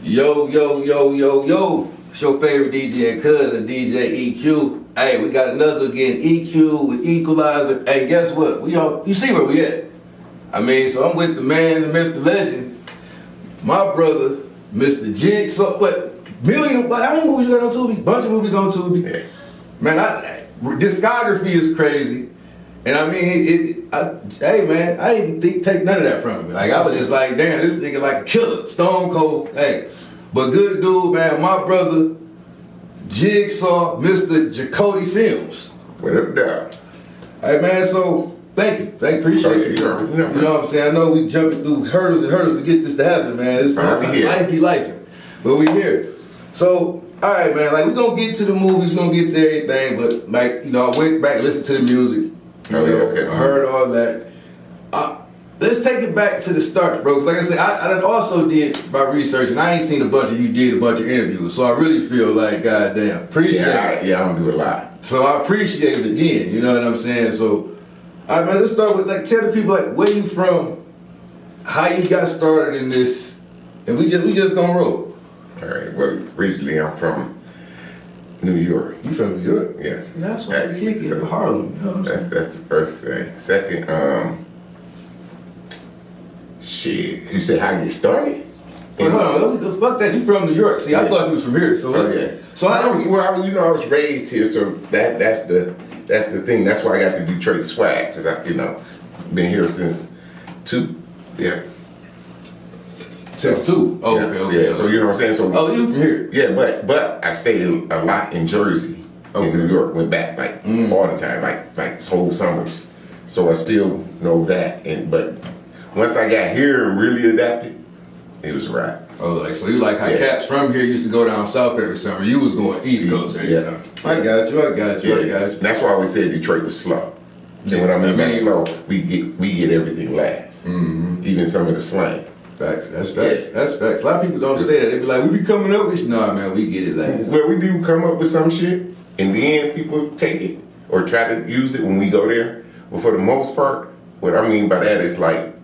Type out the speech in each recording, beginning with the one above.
Yo, yo, yo, yo, yo. It's your favorite DJ and cousin, DJ EQ. Hey, we got another again, EQ with Equilizer. Hey, guess what? You see where we at. I mean, so I'm with the man, the myth, the legend, my brother, Mr. Jigsaw. How many movies you got on Tubi? Bunch of movies on Tubi. Yeah. Man, discography is crazy. And I mean, hey man, I didn't take none of that from him. Like, I was just like, damn, this nigga like a killer, stone cold. Hey, but good dude, man. My brother, Jigsaw, Mr. Jacote Films. What up, dog? Hey man, so thank you, appreciate you. You know what I'm saying? I know we jumping through hurdles and hurdles to get this to happen, man. It's life be life, but we here. So, all right, man. Like, we gonna get to the movies, we gonna get to everything, but like, you know, I went back, listened to the music. Oh, yeah, okay. I heard all that. Let's take it back to the start, bro. Cause like I said, I also did my research, and I ain't seen a bunch of interviews. So I really feel like, goddamn, appreciate it. Yeah, I don't do a lot. So I appreciate it again. You know what I'm saying? So, all right, man. Let's start with tell the people where you from, how you got started in this, and we just gonna roll. All right. Well, originally I'm from New York. You from New York? Yeah. That's why I kick it in Harlem. You know what I'm saying? That's the first thing. Second, shit. You said how you started? Wait, hold on. Fuck that. You from New York? See, I thought you was from here. So yeah. So I was raised here, so that's the thing. That's why I got the Detroit swag, because I been here since 2. Yeah. Since 2. Oh, yeah, okay. Yeah. So you know what I'm saying. So you from here? Yeah, but I stayed a lot in Jersey. In New York, went back all the time, like whole summers. So I still know that. But once I got here and really adapted, it was a wrap. Oh, so you like how cats from here used to go down south every summer. You was going east coast every summer. I got you. That's why we said Detroit was slow. And when I mean by slow, we get everything last. Mm-hmm. Even some of the slang. Facts. That's facts. Yeah. That's facts. A lot of people don't say that. They be like, we be coming up with nah, man, we get it last. Well, we do come up with some shit, and then people take it or try to use it when we go there. But for the most part, what I mean by that is like,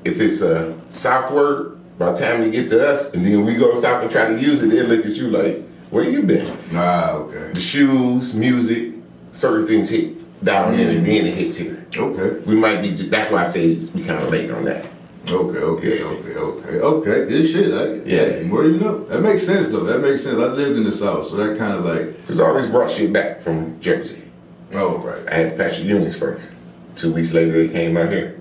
if it's a south word, by the time you get to us, and then we go south and try to use it, they'll look at you like, where you been? Okay. The shoes, music, certain things hit down in, and then it hits here. Okay. We might be, that's why I say we kind of late on that. Okay. Good shit. The more you know. That makes sense, though. That makes sense. I lived in the South, so that kind of like... Because I always brought shit back from Jersey. Oh, right. I had Patrick Ewing's first. 2 weeks later, they came out here.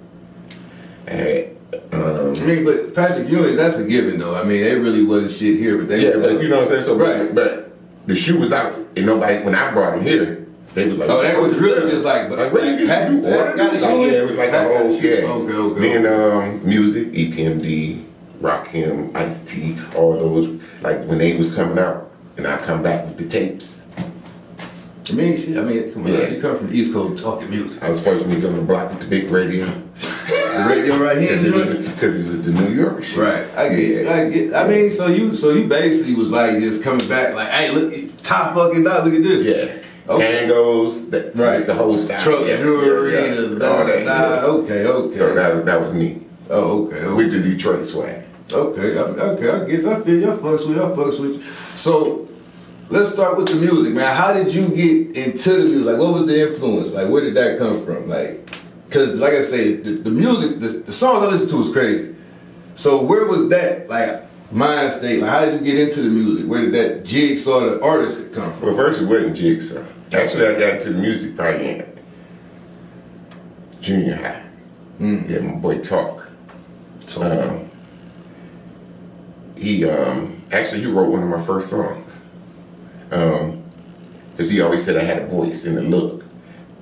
I had... but Patrick Ewing, that's a given, though. I mean, they really wasn't shit here, but they... Yeah, but you know what I'm saying? So, right. But the shoe was out, and nobody... When I brought him here, they was like... Oh, that was really just like... what do you get? You ordered it? Yeah, it was like a whole... Yeah. Okay. Then music, EPMD, Rakim, Ice-T, all those... Like, when they was coming out, and I come back with the tapes... I mean, come on, you come from the East Coast talking music. I was fortunate to go on the block with the big radio. The radio right here? Because it was the New York shit. Right, I get. I mean, so you basically was like just coming back like, hey, look, top fucking dog, look at this. Yeah. Okay. Tangos, the whole style. Truck jewelry, all that. Okay. So that was me. Oh, okay. With the Detroit swag. Okay, I guess I feel y'all fucks with you. So, let's start with the music, man. How did you get into the music? Like, what was the influence? Like, where did that come from? Like, because, like I say, the music, the songs I listen to is crazy. So, where was that, like, mind state? Like, how did you get into the music? Where did that Jigsaw, the artist, come from? Well, first, it wasn't Jigsaw. Actually, I got into the music probably in junior high. Yeah, my boy Talk. He wrote one of my first songs. Because he always said I had a voice and a look.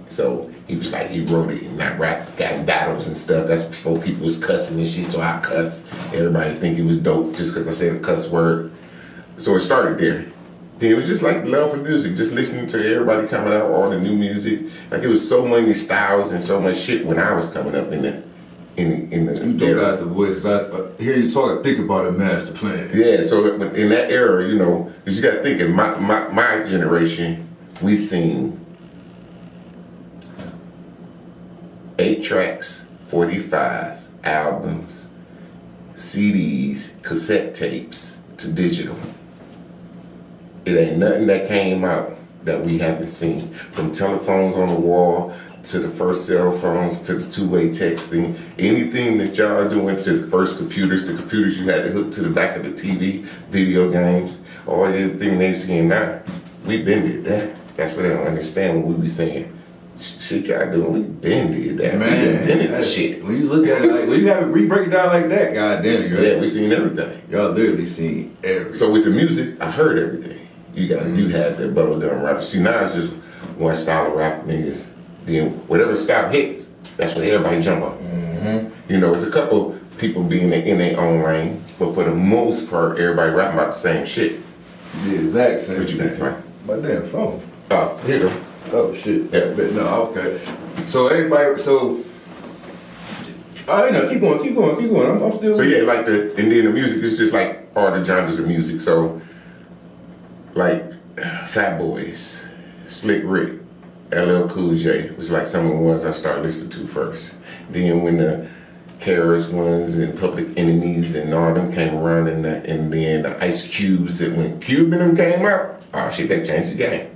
So he was like, he wrote it and I rapped, got in battles and stuff. That's before people was cussing and shit, so I cuss. Everybody think it was dope just because I said a cuss word. So it started there. Then it was just like love for music, just listening to everybody coming out, all the new music. Like, it was so many styles and so much shit when I was coming up in the you do got the voice. I hear you talk, I think about a master plan. Yeah, so in that era, you know, because you got to think in my generation, we seen 8 tracks, 45s, albums, CDs, cassette tapes to digital. It ain't nothing that came out that we haven't seen. From telephones on the wall, to the first cell phones, to the two-way texting, anything that y'all doing, to the first computers, the computers you had to hook to the back of the TV, video games, all everything they've seen now. We've been did that. That's what they don't understand when we be saying, shit y'all doing, we been did that. Man, we invented the shit. When you look at it like, when you have it break it down like that, goddamn, Yeah, we seen everything. Y'all literally seen everything. So with the music, I heard everything. You had the bubblegum rap. See, now it's just one style of rap, niggas. Then whatever style hits, that's what everybody jump on. You know, it's a couple people being in their own lane, but for the most part, everybody rapping about the same shit. The exact same. What you think, right? My damn phone. Oh, here you go. Oh shit. Yeah. But no, okay. So everybody, all right, now keep going. I'm still. So yeah, like and then the music is just like all the genres of music. So like Fat Boys, Slick Rick, LL Cool J was like some of the ones I started listening to first. Then when the KRS Ones and Public Enemies and all them came around, and then the Ice Cubes, that when Cube and them came out, oh shit, that changed the game.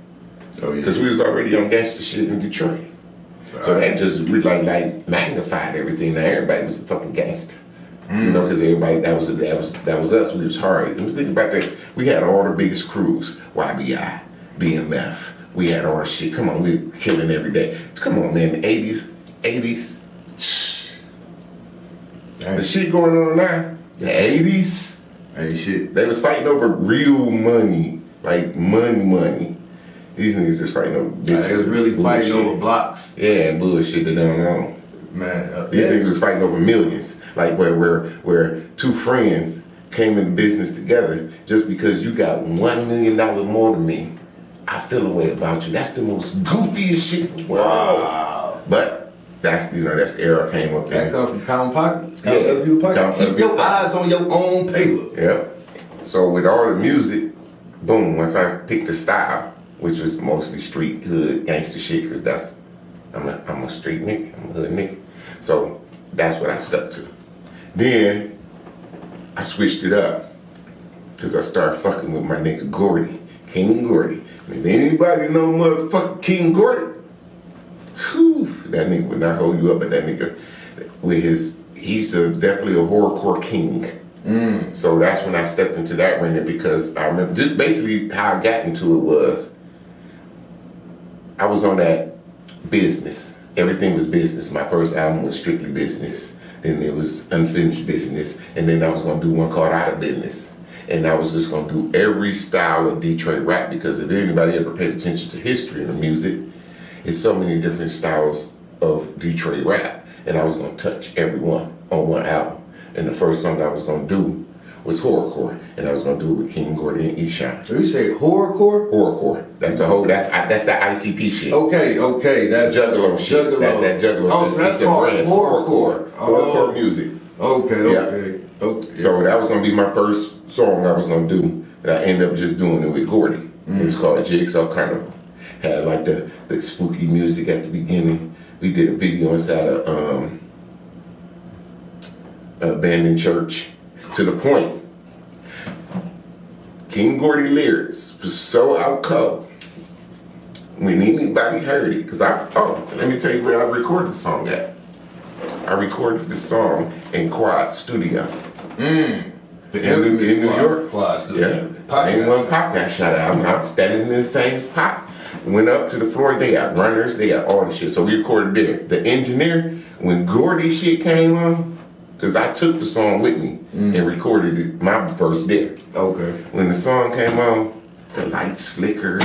Oh yeah. Because we was already on gangster shit in Detroit. So that just like magnified everything. Now everybody was a fucking gangster. You know, because everybody, that was us. We was hard. And think about that. We had all the biggest crews, YBI, BMF. We had all the shit. Come on, we were killing every day. Come on, man. The 80s. The shit going on now. The 80s. Ain't shit. They was fighting over real money, like money. These niggas just fighting over bitches. They was really fighting over blocks. Yeah, and bullshit that they don't know. Man, These niggas was fighting over millions. Like where two friends came into business together just because you got $1 million more than me. I feel a way about you. That's the most goofiest shit in the world. Wow. But that's the era came up in. That comes from counting pockets. Yeah. Other people's pockets. Keep your eyes on your own paper. Yep. So with all the music, boom, once I picked the style, which was mostly street, hood, gangster shit, because I'm a street nigga, I'm a hood nigga. So that's what I stuck to. Then I switched it up because I started fucking with my nigga Gordy, King Gordy. If anybody know motherfucking King Gordy, whew, that nigga would not hold you up, but that nigga he's definitely a horrorcore king. So that's when I stepped into that arena, because I remember just basically how I got into it was I was on that business. Everything was business. My first album was strictly business. Then it was unfinished business. And then I was gonna do one called Out of Business. And I was just gonna do every style of Detroit rap, because if anybody ever paid attention to history and the music, it's so many different styles of Detroit rap. And I was gonna touch every one on one album. And the first song I was gonna do was horrorcore, and I was gonna do it with King Gordy and Eshawn. So you say horrorcore? Horrorcore. That's the ICP shit. Okay, that's Juggalo shit. That's that Juggalo shit. Oh, so that's called horrorcore. Horrorcore music. Okay. So that was gonna be my first song I was gonna do, and I ended up just doing it with Gordy. It was called Jigsaw Carnival. Had like the spooky music at the beginning. We did a video inside a abandoned church, to the point King Gordy lyrics was so out cold when anybody heard it, because let me tell you where I recorded the song at. I recorded the song in Quad Studio. In New York. Quad Studio. Yeah. Ain't one pop got shot out. I'm standing in the same spot. Went up to the floor, they got runners, they got all the shit. So we recorded there. The engineer, when Gordy shit came on, because I took the song with me and recorded it, my verse there. Okay. When the song came on, the lights flickered.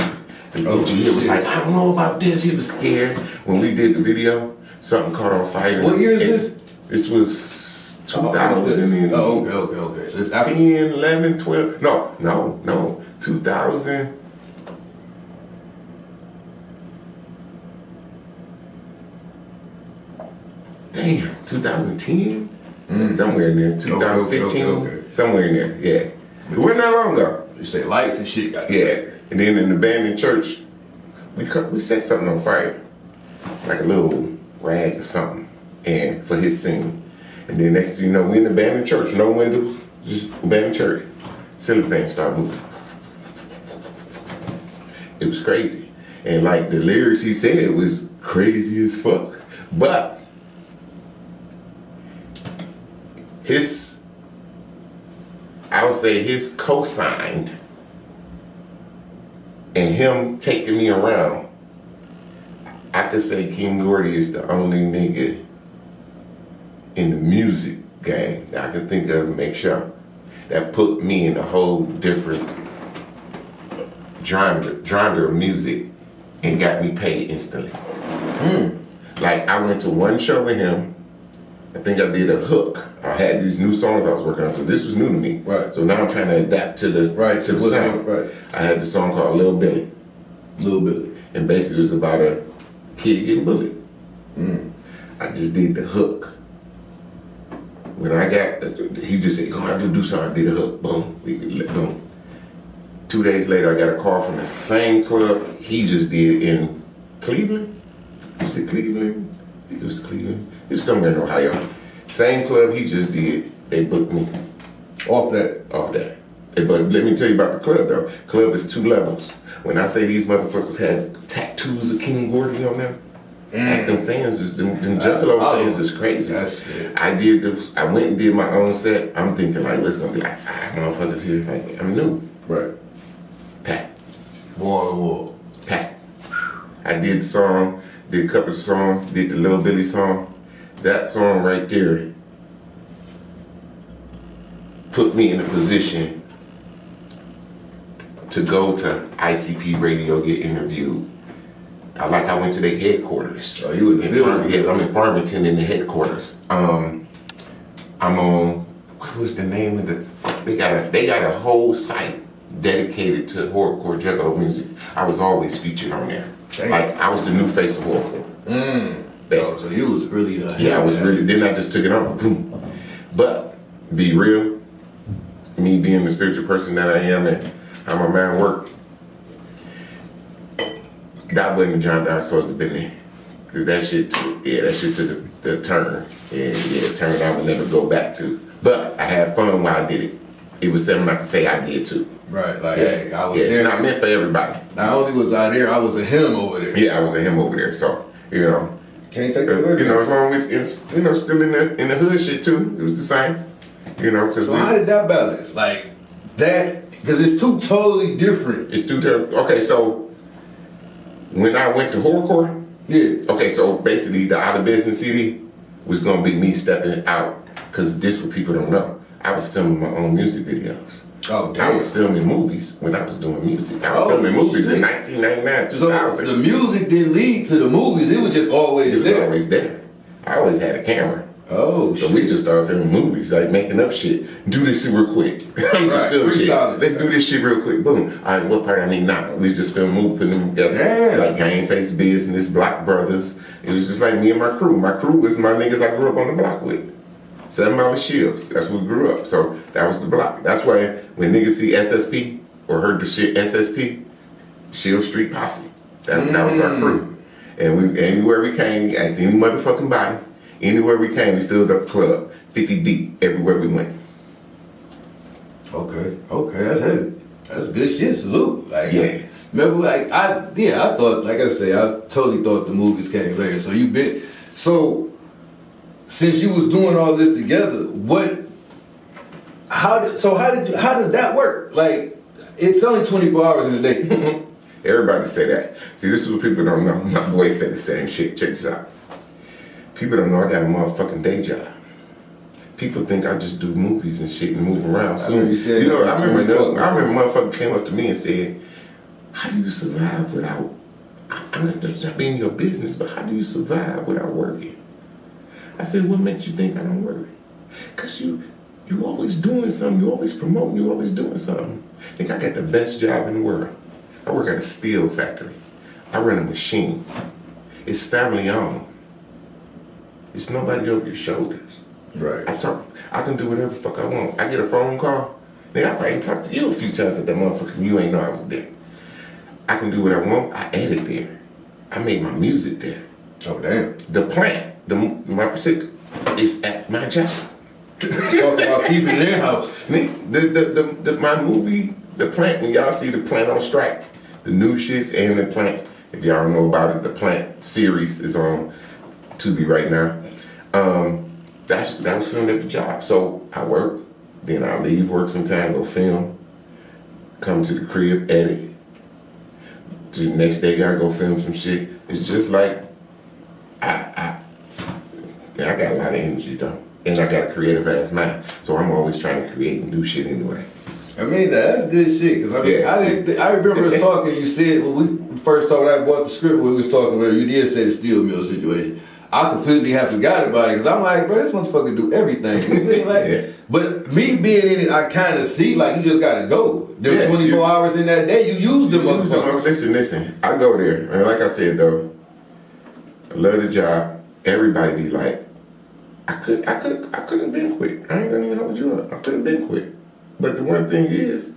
The engineer was like, I don't know about this. He was scared. When we did the video, something caught on fire. What year is this? This was 2000. Okay. So it's 10, 11, 12. No. 2000. Damn, 2010? Somewhere in there, 2015, okay. Somewhere in there, yeah. It wasn't that long ago. You say lights and shit got And then in the abandoned church, we set something on fire, like a little rag or something, and for his scene. And then next thing you know, we in the abandoned church, no windows, just abandoned church. Ceiling fan started moving. It was crazy. And like the lyrics he said was crazy as fuck. But I would say his co-signed and him taking me around, I could say King Gordy is the only nigga in the music game that I can think of and make sure that put me in a whole different genre of music and got me paid instantly. Like I went to one show with him. I think I did a hook. I had these new songs I was working on because this was new to me. Right. So now I'm trying to adapt to the sound. Right. I had the song called Lil Billy. Lil Billy. And basically it was about a kid getting bullied. I just did the hook. When I got, he just said, go out to do something. I did a hook. Boom. Boom. 2 days later, I got a call from the same club he just did in Cleveland. Was it Cleveland? I think it was Cleveland. It was somewhere in Ohio. Same club he just did. They booked me. Off that. But let me tell you about the club though. Club is 2 levels. When I say these motherfuckers had tattoos of King Gordy on them, them fans is them Jacote fans is crazy. That's it. I went and did my own set. I'm thinking like, it's gonna be like 5 motherfuckers here. Like I'm new. Right. Pat. Wall to wall. Pat. I did the song, did a couple of songs, did the Lil Billy song. That song right there put me in a position to go to ICP Radio, get interviewed. I went to their headquarters. Oh, you in the building? Yeah, I'm in Farmington in the headquarters. I'm on, what was the name of they got a whole site dedicated to horrorcore Jacote music. I was always featured on there. Dang. Like I was the new face of horrorcore. Oh, so you was really yeah, I was really, then I just took it on. Boom. But be real, me being the spiritual person that I am and how my mind worked, that wasn't the job that I was supposed to be in. Cause that shit took the turn. And yeah, a turn I would never go back to. But I had fun while I did it. It was something I could say I did too. Right, like, Yeah. hey, I was Yeah, there. it's not meant for everybody. Not only was I there, I was a him over there. Yeah, I was a him over there. So, you know. Can't take that away. You know, as long as it's, you know, still in the hood shit too. It was the same. You know, cause So how did that balance? Like, that, because it's two totally different. it's two terrible. Okay, so when I went to horrorcore, Yeah. okay, so basically the Out of Business CD was gonna be me stepping out, cause this what people don't know. I was filming my own music videos. Oh, I damn. was filming movies when I was doing music. I was filming movies in 1999, 2000. So the music didn't lead to the movies, it was just always It was there. always there. I always had a camera. Oh, So shit. we just started filming movies, like making up shit. Do this shit real quick. I'm just Right, filming shit. freestyling. Let's do this shit real quick. Boom. All right, what part I need now? We just filming movies, putting them together. Damn. Like Game Face Business, Block Brothers. It was just like me and my crew. My crew was my niggas I grew up on the block with. 7 Mile Shields. That's where we grew up. So that was the block. That's why when niggas see SSP or heard the shit SSP, Shield Street Posse. That was our crew. And we anywhere we came, asked any motherfucking body, anywhere we came, we filled up the club, 50 deep, everywhere we went. Okay, that's heavy. That's good shit, salute. Like, Yeah. Remember, like, I thought, like I say, I totally thought the movies came later. So since you was doing all this together, how does that work? Like, it's only 24 hours in a day. Everybody say that. See, this is what people don't know. My boy said the same shit. Check this out. People don't know I got a motherfucking day job. People think I just do movies and shit and move around. So, I remember a motherfucker came up to me and said, how do you survive without, I'm not being your business, but how do you survive without working? I said, what makes you think I don't work? Because you always doing something, you always promoting, you always doing something. I think I got the best job in the world. I work at a steel factory. I run a machine. It's family owned. It's nobody over your shoulders. Right. I can do whatever the fuck I want. I get a phone call, nigga, I probably talked to you a few times at that motherfucker, you ain't know I was there. I can do what I want, I edit there. I make my music there. Oh, damn. The plant, my particular, It's at my job. Talk about keeping it in-house. My movie, The Plant, when y'all see The Plant on strike, the new shits and The Plant, if y'all don't know about it, The Plant series is on Tubi right now. That was filmed at the job. So I work, then I leave work sometime, go film, come to the crib, edit. To the next day, gotta go film some shit. It's just like, I got a lot of energy though. And I got a creative ass mind. So I'm always trying to create and do shit anyway. I mean, that's good shit. Cause I remember us talking, you said, when we first talked, I bought the script when we was talking about, you did say the steel mill situation. I completely have forgot about it, cause I'm like, bro, this motherfucker do everything. Like, yeah. But me being in it, I kind of see, like, you just gotta go. There's 24 hours in that day, you use them motherfuckers. Listen, I go there, and like I said though, I love the job. Everybody be like, I could have been quit. I ain't gonna even hold you up. I could have been quit. But the one thing is,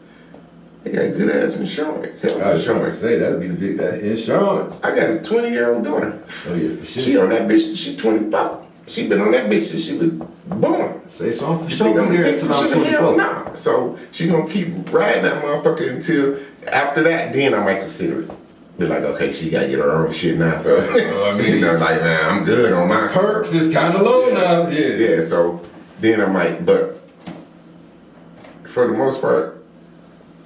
they got good ass insurance. Health insurance. Say that'd be the big insurance. I got a 20-year-old daughter. Oh yeah, she on that bitch till she 25. She been on that bitch since she was born. Say something. She gonna take some shit hell nah. So she gonna keep riding that motherfucker until after that. Then I might consider it. Be like, okay, she gotta get her own shit now. So I mean, you know, like, man, I'm good on my perks is kind of low now. Yeah. So then I might, but for the most part,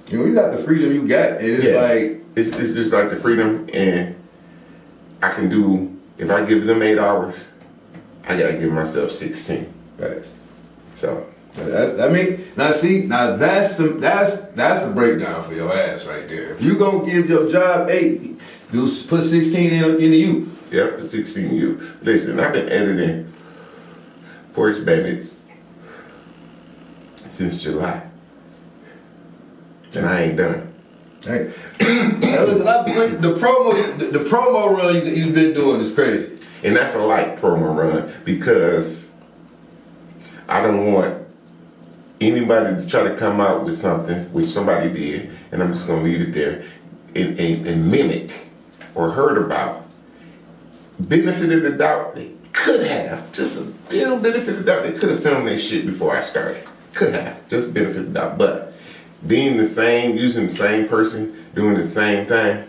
you got the freedom you got, and it's like it's just like the freedom, and I can do. If I give them 8 hours, I gotta give myself 16. Right. So that's the breakdown for your ass right there. If you gonna give your job 8, you put 16 into you. Yep, the 16 you. Listen, I've been editing Porch Banditz since July, and I ain't done. Hey. the promo run you've been doing is crazy. And that's a light promo run because I don't want anybody to try to come out with something, which somebody did, and I'm just gonna leave it there, and mimic or heard about. Benefit of the doubt, they could have, just a little benefit of the doubt, they could have filmed their shit before I started. Could have, just benefit of the doubt. But being the same, using the same person, doing the same thing,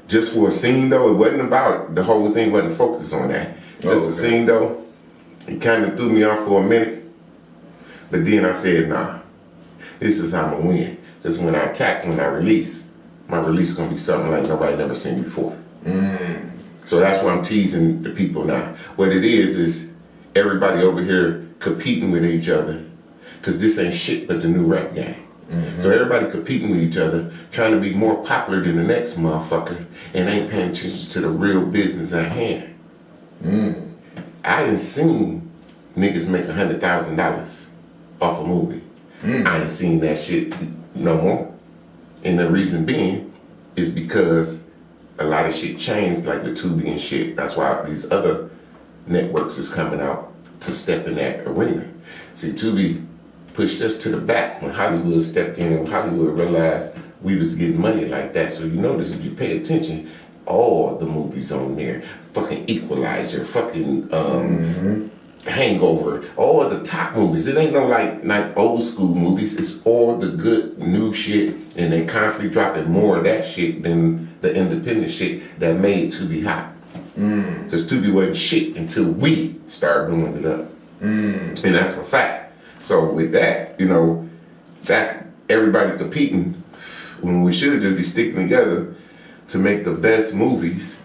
just for a scene though, it wasn't about, the whole thing wasn't focused on that. Just a scene though, it kind of threw me off for a minute. But then I said, nah, this is how I'm gonna win. Because when I attack, when I release, my release gonna be something like nobody never seen before. So that's why I'm teasing the people now. What it is everybody over here competing with each other. Because this ain't shit but the new rap game. So everybody competing with each other, trying to be more popular than the next motherfucker, and ain't paying attention to the real business at hand. I ain't seen niggas make $100,000 off a movie. I ain't seen that shit no more. And the reason being is because a lot of shit changed, like the Tubi and shit. That's why these other networks is coming out to step in that arena. See, Tubi pushed us to the back when Hollywood stepped in, and Hollywood realized we was getting money like that. So you notice, if you pay attention, all the movies on there, fucking Equalizer, fucking Hangover, all the top movies. It ain't no like old school movies. It's all the good new shit, and they constantly dropping more of that shit than the independent shit that made Tubi hot. Because Tubi wasn't shit until we started doing it up. And that's a fact. So with that, you know, that's everybody competing when we should just be sticking together to make the best movies,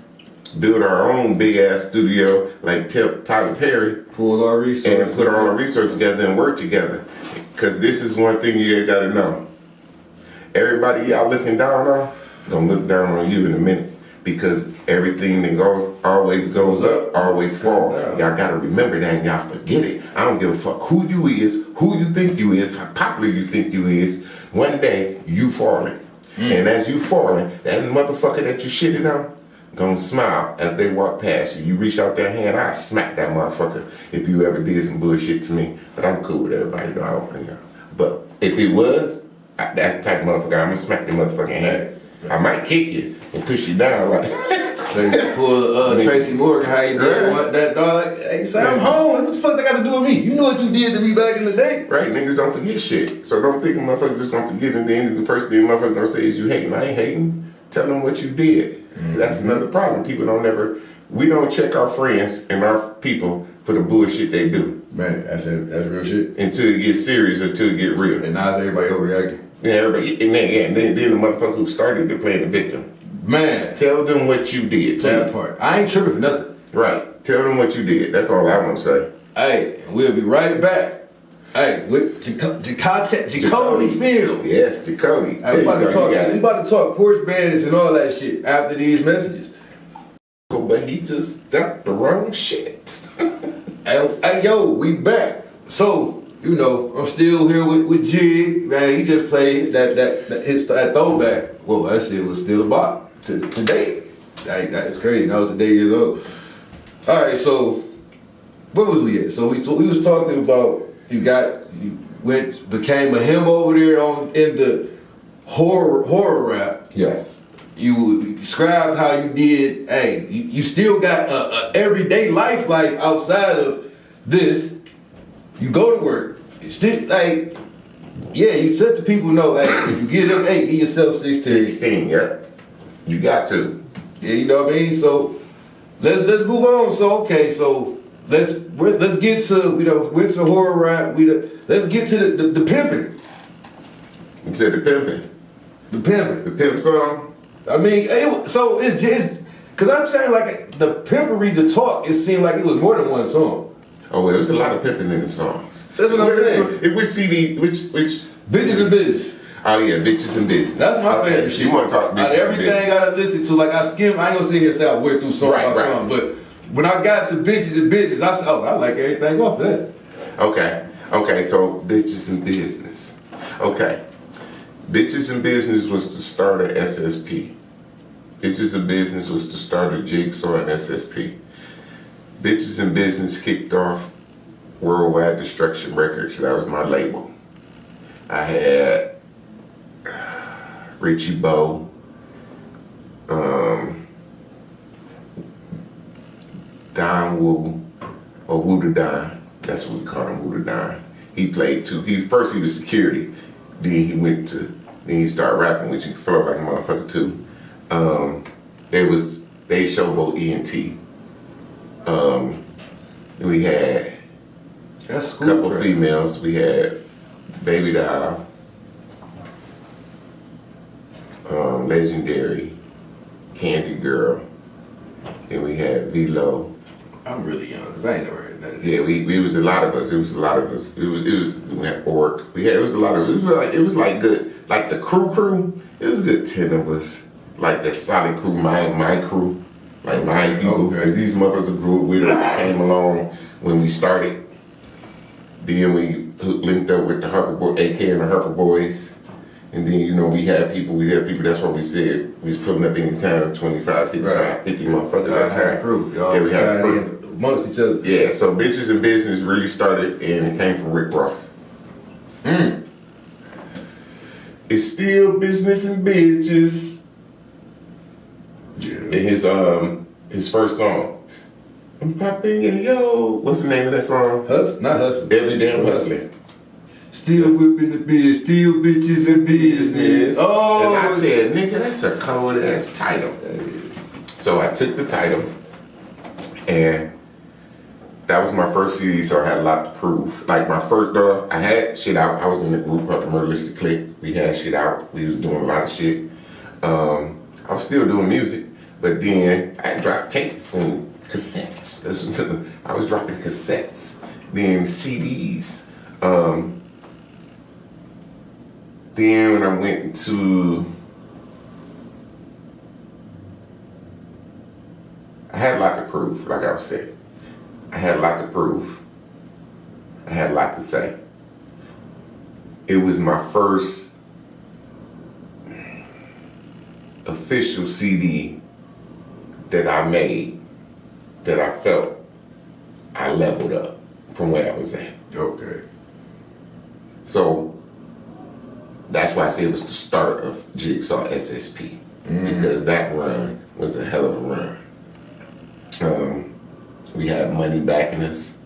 build our own big ass studio like Tyler Perry, pull our resources, and put all our research together and work together. Because this is one thing you gotta know. Everybody y'all looking down on, gonna look down on you in a minute. Because everything that always goes up, always falls. Y'all gotta remember that, and y'all forget it. I don't give a fuck who you is, who you think you is, how popular you think you is. One day, you falling. And as you falling, that motherfucker that you shitting on, gonna smile as they walk past you. You reach out that hand, I smack that motherfucker if you ever did some bullshit to me. But I'm cool with everybody, though. But if it was, that's the type of motherfucker, I'm gonna smack your motherfucking hand. I might kick you and push you down like Tracy Morgan, how you did want that dog. Hey, say I'm home. What the fuck they got to do with me? You know what you did to me back in the day. Right, niggas don't forget shit. So don't think a motherfucker just gonna forget and then the first thing a motherfucker gonna say is you hating. I ain't hating. Tell them what you did. That's another problem. People we don't check our friends and our people for the bullshit they do. Man, that's real shit. Until it gets serious, until it get real. And now everybody overreacting. Yeah, everybody, and then the motherfucker who started it playing the victim. Man. Tell them what you did, please. That part. I ain't tripping for nothing. Right. Tell them what you did. That's all I want to say. Hey, we'll be right back. Hey, with Jacote Film. Yes, Jacote. Hey, we about to talk Porch Banditz and all that shit after these messages. But he just dumped the wrong shit. hey, yo, we back. So, you know, I'm still here with Jig. Man, he just played that throwback. Well, that shit was still a bop today. That's crazy. That was the day years old. All right, so where was we at? So we was talking about became a him over there in the horror rap. Yes. You described how you did. Hey, you still got a everyday life outside of this. You go to work. You still you let the people know. Hey, if you get up 8, give yourself 16. 16, yeah. You got to. Yeah, you know what I mean. So let's move on. So okay, so let's get to went to horror rap. Let's get to the pimping. You said the pimping. The pimping. The pimp song. I mean, so it's just because I'm saying like the pimpery, the talk. It seemed like it was more than one song. Oh well, there's a lot of pimping in the songs. That's what I'm saying. Which CD? Which? Bitches and Business. Oh yeah, Bitches and Business. That's my favorite shit. You want to talk bitches? Everything I listen to, like I skim. I ain't gonna sit here and say I went through song by song, but when I got to Bitches and Business, I said, oh, I like everything off of that. Okay. So Bitches and Business. Okay. Bitches and Business was the start of SSP. Bitches and Business was the start of Jigsaw and SSP. Bitches and Business kicked off Worldwide Destruction Records. That was my label. I had Richie Bowe, Don Wu, or Wu Da Don. That's what we call him, Wu Da Don. He played too. First he was security. Then he started rapping, which he felt like a motherfucker too. They showboat ENT. We had a couple females. We had Baby Doll, Legendary, Candy Girl. Then we had V-Lo. I'm really young because I ain't never heard that. Yeah, we was a lot of us. It was a lot of us. We had Orc. It was a lot of. It was like good, like the crew. It was a good 10 of us. Like the solid crew, my crew, like my people. Okay. These motherfuckers grew up with us, came along when we started. Then we linked up with the Harper Boy, AK and the Harper Boys. And then, we had people, that's what we said. We was pulling up anytime, 25, 55, 50 motherfuckers at a time. Crew. Y'all was tied in amongst each other. Yeah, so Bitches and Business really started and it came from Rick Ross. It's still business and bitches. Yeah. His first song. I'm popping in yo. What's the name of that song? Not Hustling. Every Damn Hustling. Still whipping the biz, still bitches in business. Oh, and I said, nigga, that's a cold ass title. So I took the title, and that was my first CD. So I had a lot to prove. Like my first, I had shit out. I was in a group called the Murderistic Clique. We had shit out. We was doing a lot of shit. I was still doing music, but then I dropped tapes and cassettes. I was dropping cassettes, then CDs. Then when I went to, I had a lot to prove, like I was saying. I had a lot to prove. I had a lot to say. It was my first official CD that I made that I felt I leveled up from where I was at. Okay. So that's why I say it was the start of Jigsaw SSP, because that run was a hell of a run. We had money backing us.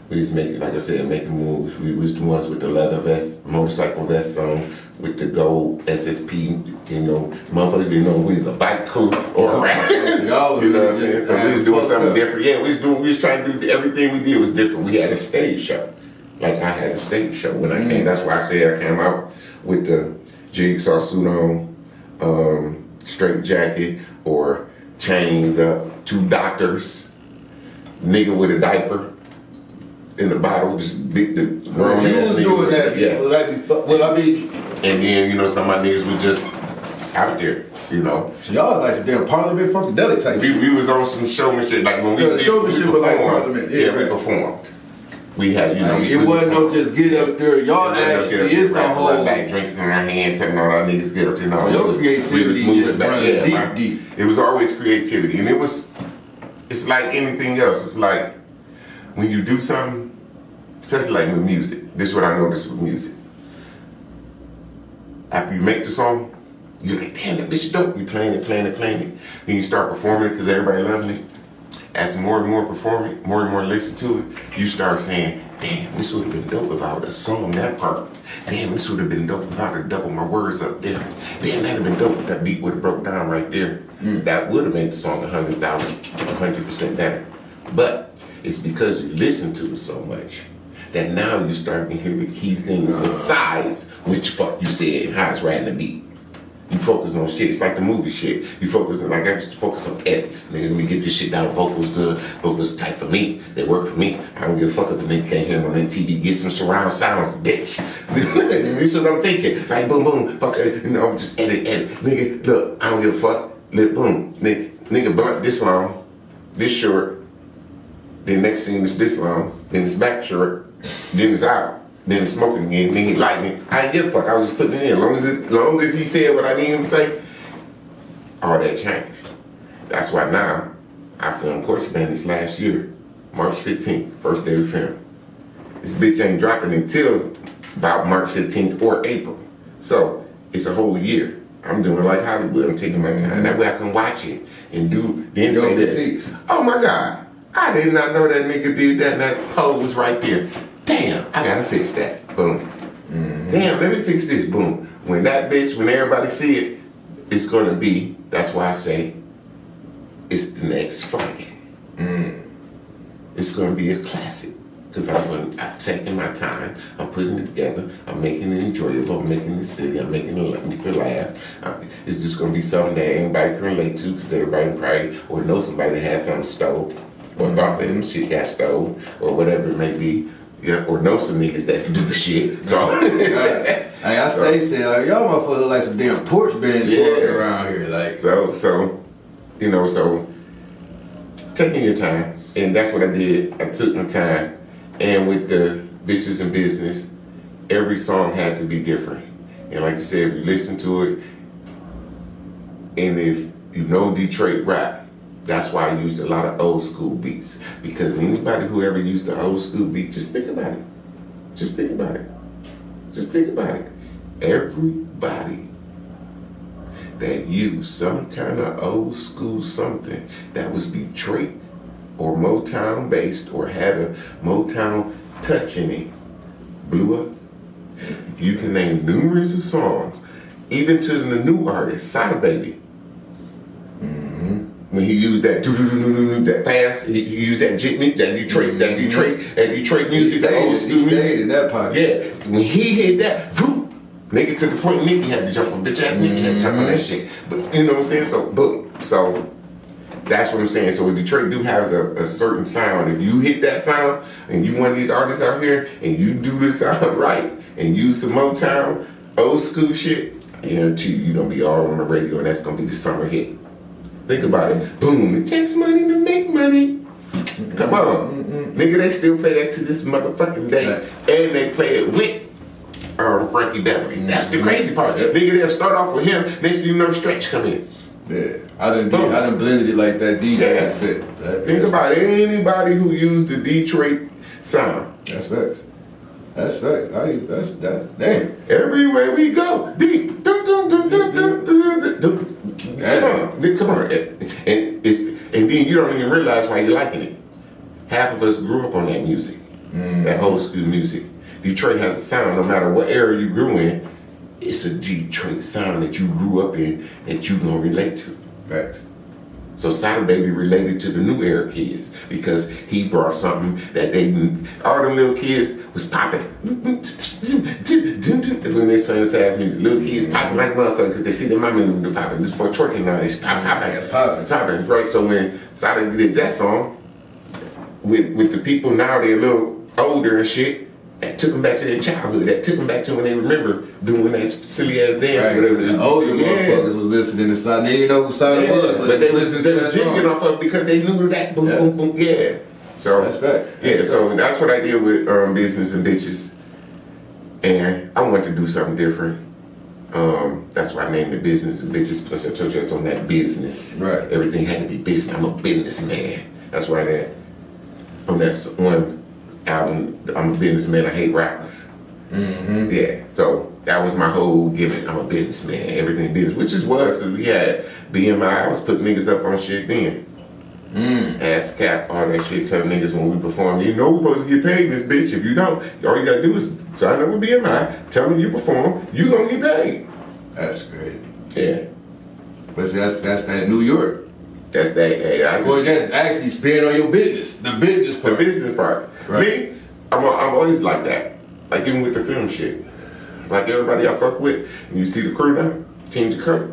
We was making, like I said, making moves. We was the ones with the leather vest, motorcycle vest on, with the gold SSP. You know, motherfuckers didn't know if we was a bike crew or a rap. You know what I'm saying? So we was doing something different. Yeah, we was trying to do everything we did was different. We had a stage show. Like I had a stage show when I came. That's why I said I came out with the jigsaw suit on, straight jacket or chains up, 2 doctors, nigga with a diaper in the bottle, just big the grown ass nigga. Doing that, yeah. Well, I mean, and then some of my niggas was just out there, So y'all was like some damn Parliament Funkadelic type shit. We was on some showmanship, like when we did showmanship, but like Parliament. Yeah, we performed. We had, it wasn't no just get up there. Y'all actually, it's a whole back drinks in our hands, telling all our niggas get up there. No, your creativity is running deep. It was always creativity, and it's like anything else. It's like when you do something, especially like with music. This is what I noticed with music. After you make the song, you're like, damn, that bitch dope. You playing it. Then you start performing it because everybody loves it. As more and more perform it, more and more listen to it, you start saying, damn, this would have been dope if I would have sung that part. Damn, this would have been dope if I would have doubled my words up there. Damn, that would have been dope if that beat would have broke down right there. That would have made the song 100% better. But it's because you listen to it so much that now you start to hear the key things besides which fuck you said and how it's riding the beat. You focus on shit. It's like the movie shit. You focus on, like I used to focus on edit. Nigga, let me get this shit down. Vocals good. Vocals tight for me. They work for me. I don't give a fuck if a nigga can't hear them on their TV. Get some surround sounds, bitch. This is what I'm thinking. Like boom, boom. Fuck it. Just edit. Nigga, look, I don't give a fuck. Look, boom. Nigga blunt this long, this short. Then next scene is this long. Then it's back short. Then it's out. Then it's smoking again, then he lightning. I didn't give a fuck, I was just putting it in. As long as he said what I needed him to say, all that changed. That's why now, I filmed Porch Banditz last year, March 15th, first day we filmed. This bitch ain't dropping until about March 15th or April. So, it's a whole year. I'm doing like Hollywood, I'm taking my time. That way I can watch it and then say this. Oh my God, I did not know that nigga did that and that pole was right there. Damn, I gotta fix that. Boom. Damn, let me fix this. Boom. When everybody see it, it's gonna be, that's why I say, it's the next Friday. It's gonna be a classic. Because I'm taking my time, I'm putting it together, I'm making it enjoyable, I'm making it silly, I'm making it make people laugh. It's just gonna be something that anybody can relate to, because everybody probably, or know somebody that had something stole, or thought that them shit got stole, or whatever it may be. Yeah, or know some niggas that do the shit. So I stay saying, like, y'all motherfuckers look like some damn porch bandits walking around here. Like so taking your time, and that's what I did. I took my time, and with the bitches in business, every song had to be different. And like you said, if you listen to it, and if you know Detroit rap, that's why I used a lot of old school beats. Because anybody who ever used the old school beat, just think about it. Just think about it. Just think about it. Everybody that used some kind of old school something that was Detroit or Motown based or had a Motown touch in it blew up. You can name numerous of songs, even to the new artist, Sada Baby. When he used that that fast, he used that jitney, that Detroit music, that old school music. In that pocket. Yeah, when he hit that, nigga to the point Nicky had to jump on, bitch ass Nicky had to jump on that shit. But you know what I'm saying? So boom. So that's what I'm saying. So Detroit do has a certain sound. If you hit that sound and you one of these artists out here and you do the sound right and use some Motown, old school shit, I guarantee you're gonna be all on the radio and that's gonna be the summer hit. Think about it. Boom, it takes money to make money. Come on. Nigga, they still play that to this motherfucking day. And they play it with Frankie Beverly. That's the crazy part. Nigga, they'll start off with him, next thing you know, Stretch come in. Yeah, I done blended it like that DJ set. Think about it. Anybody who used the Detroit sound. That's facts. That's facts. That's damn. Everywhere we go, Come on. And And then you don't even realize why you're liking it. Half of us grew up on that music, that old school music. Detroit has a sound, no matter what era you grew in, it's a Detroit sound that you grew up in that you gonna relate to. Right. So Sada Baby related to the new era kids because he brought something that they didn't. All them little kids was popping when they was playing the fast music. Little kids popping like motherfuckers because they see their mama and them popping. This for twerking now. It's popping. Right. So when Sada did that song with the people now, they're a little older and shit. That took them back to their childhood. That took them back to when they remember doing that silly ass dance. Right. The older motherfuckers was listening to Sada. They didn't know who Sada was, but they was jigging off of it because they knew that boom, boom, boom. Yeah. So that's fact. So that's what I did with Business and Bitches, and I wanted to do something different. That's why I named it Business and Bitches. Plus, I told you it's on that business. Right. Everything had to be business. I'm a businessman. That's why on that one album, I'm a businessman, I hate rappers. Yeah, so that was my whole gimmick. I'm a businessman, everything business, which is was because we had BMI. I was putting niggas up on shit then. Ass cap, all that shit. Tell niggas when we perform, you know we're supposed to get paid in this bitch. If you don't, all you gotta do is sign up with BMI. Tell them you perform, you gonna get paid. That's great. Yeah, but see, that's that New York. That's that. Hey, Boy, that's actually spin on your business. The business part. The business part. Right. Me, I'm always like that. Like even with the film shit. Like everybody I fuck with, and you see the crew now, Team Jacote,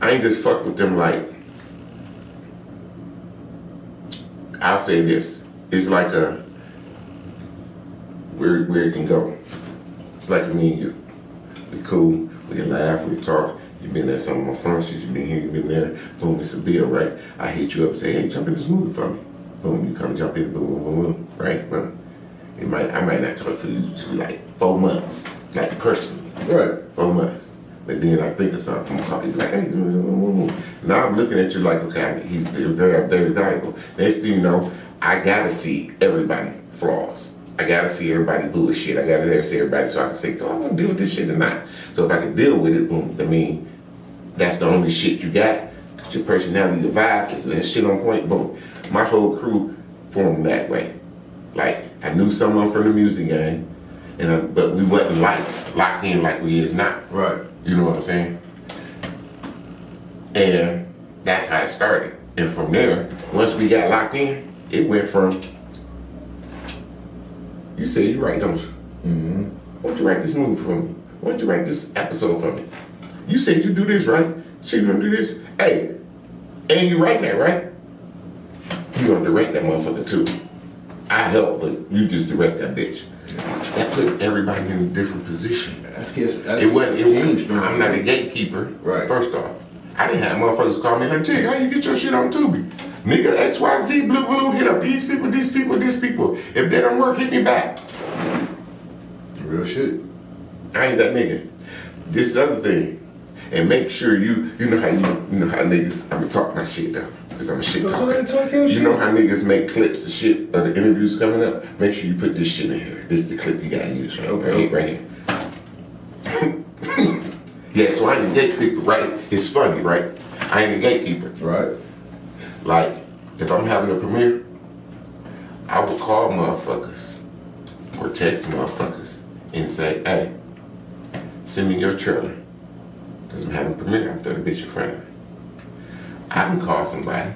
I ain't just fuck with them like, I'll say this. It's like where it can go. It's like me and you. We cool, we can laugh, we talk. You been at some of my functions, you been here, you been there. Boom, it's a bill, right? I hit you up and say, hey, jump in this movie for me. Boom, you come jump in, boom, boom, boom, boom, right? But I might not talk for you to like 4 months, like personally. Right. 4 months. But then I think of something, I'm gonna call you like, hey, now I'm looking at you like, okay, he's very, very valuable. Next thing you know, I gotta see everybody's flaws. I gotta see everybody bullshit. I gotta see everybody so I can say, so I'm gonna deal with this shit or not. So if I can deal with it, boom, I mean, that's the only shit you got. Cause your personality, the vibe, is that shit on point, boom. My whole crew formed that way. Like, I knew someone from the music game, but we wasn't locked in like we is now. Right. You know what I'm saying? And that's how it started. And from there, once we got locked in, it went from, you say you write, don't you? Why don't you write this movie for me? Why don't you write this episode for me? You said you do this, right? So you gonna do this? Hey, and you write that, right? You gonna direct that motherfucker too. I help, but you just direct that bitch. That put everybody in a different position. I'm not a gatekeeper. Right. First off, I didn't have motherfuckers call me like, Jig, how you get your shit on Tubi? Nigga, XYZ, blue, hit up these people. If they don't work, hit me back. Real shit. I ain't that nigga. This other thing, and make sure you know how niggas. I'ma talk my shit though, cause I'm a shit talker. You know how niggas make clips of shit of the interviews coming up. Make sure you put this shit in here. This is the clip you gotta use right here. Yeah, so I ain't a gatekeeper, right? It's funny, right? I ain't a gatekeeper. Right. Like, if I'm having a premiere, I will call motherfuckers or text motherfuckers and say, hey, send me your trailer. Because I'm having a premiere, I'm throwing a bitch in front of me. I can call somebody.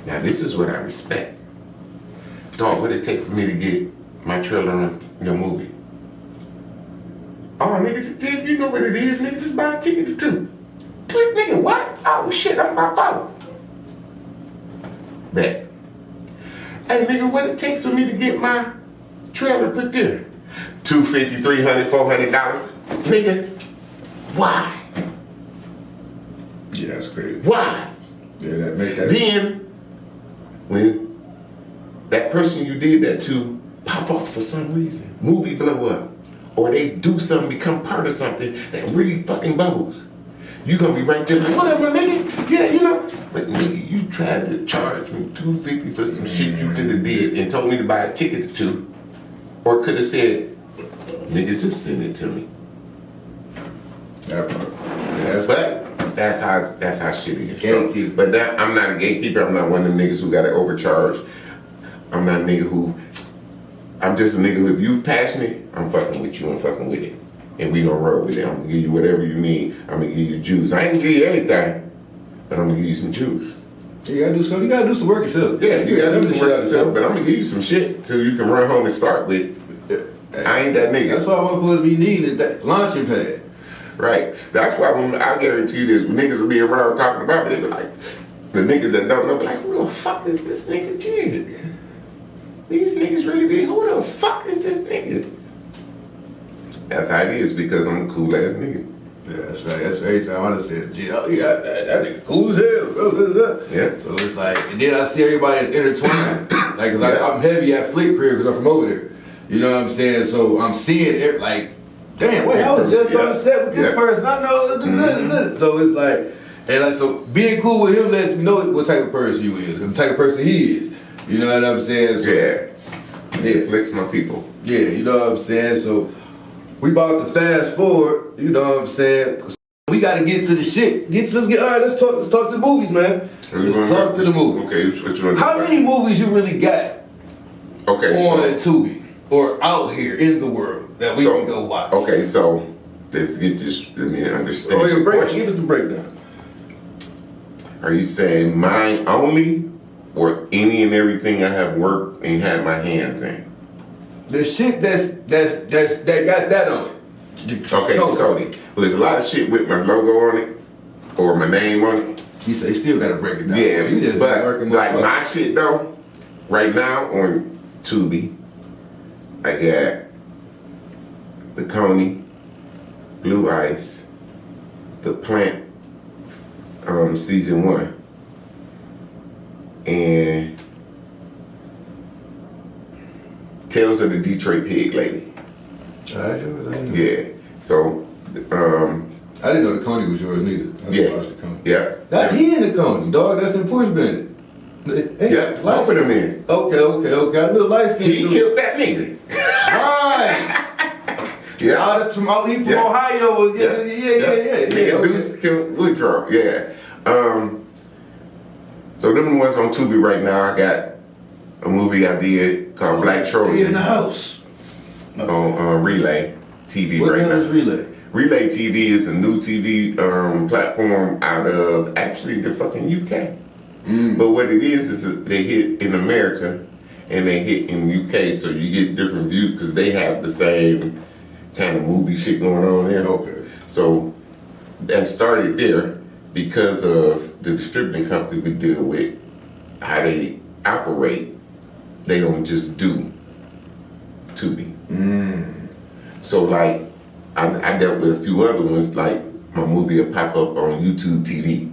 Now, this is what I respect. Dog, what it take for me to get my trailer on your movie? Oh, nigga, you know what it is, nigga, just buy a ticket to 2. Click, nigga, what? Oh, shit, I'm my phone. Bet. Hey, nigga, what it takes for me to get my trailer put there? $250, $300, $400. Nigga, why? Yeah, that's crazy. Why? Yeah, that make that. Then, when that person you did that to pop off for some reason, movie blow up, or they do something, become part of something that really fucking bubbles, you gonna be right there like, what up, my nigga? Yeah, you know. But nigga, you tried to charge me $250 for some shit you could have did and told me to buy a ticket to 2, or could have said, nigga, just send it to me. That part. Yeah, But That's how shit is. Gatekeeper. So, but that I'm not a gatekeeper. I'm not one of them niggas who got to overcharge. I'm not a nigga who. I'm just a nigga who, if you passionate, I'm fucking with you and fucking with it. And we gonna roll with it. I'm gonna give you whatever you need. I'm gonna give you juice. I ain't gonna give you everything, but I'm gonna give you some juice. You gotta do something. You gotta do some work yourself. Yeah, you gotta do some work yourself, but I'm gonna give you some shit till you can run home and start with. I ain't that nigga. That's all I'm supposed to be needing is that launching pad. Right. That's why when I guarantee you this, when niggas will be around talking about it, they be like, the niggas that don't know be like, who the fuck is this nigga Jig? These niggas really be, who the fuck is this nigga? That's how it is, because I'm a cool ass nigga. Yeah, that's right. That's every time I done said, gee, oh yeah, that nigga cool as hell. Yeah. So it's like, and then I see everybody that's intertwined. Like, cause I'm heavy at Flick career because I'm from over there. You know what I'm saying? So I'm seeing it like, damn, wait, I was just on the set with this person. I know. So it's like, and like, so being cool with him lets me know what type of person you is, the type of person he is. You know what I'm saying? So, yeah. Flick's my people. Yeah, you know what I'm saying? So we about to fast forward, you know what I'm saying? We gotta get to the shit. Let's talk to the movies, man. Let's talk to the movies. Okay, which one? How many movies you really got on Tubi or out here in the world that we can go watch? Okay, so let's get this, let me understand. Oh, give us the breakdown. Are you saying mine only, or any and everything I have worked and had my hands in? The shit that got that on it. Okay, Cody. Well, there's a lot of shit with my logo on it, or my name on it. You say you still gotta break it down. Yeah, you just but like my shit though, right now on Tubi, I got The Coney, Blue Ice, The Plant, season 1, and Tales of the Detroit Pig Lady. Yeah. So, I didn't know the Coney was yours neither. Yeah. That he in the Coney, dog. That's in Porch Banditz. Yeah, both of them in. Okay. I little light skin. He killed that nigga. Right. Yeah. He from Ohio. Yeah. Nigga Deuce killed Woodrow. Yeah. So them ones on Tubi right now. I got a movie I did called Black Trojan. In the house. On Relay TV what right now. What is Relay? Relay TV is a new TV platform out of actually the fucking UK. But what it is they hit in America and they hit in UK, so you get different views because they have the same kind of movie shit going on there. Okay. So that started there because of the distributing company we deal with, how they operate. They don't just do Tubi. So like, I dealt with a few other ones, like my movie will pop up on YouTube TV.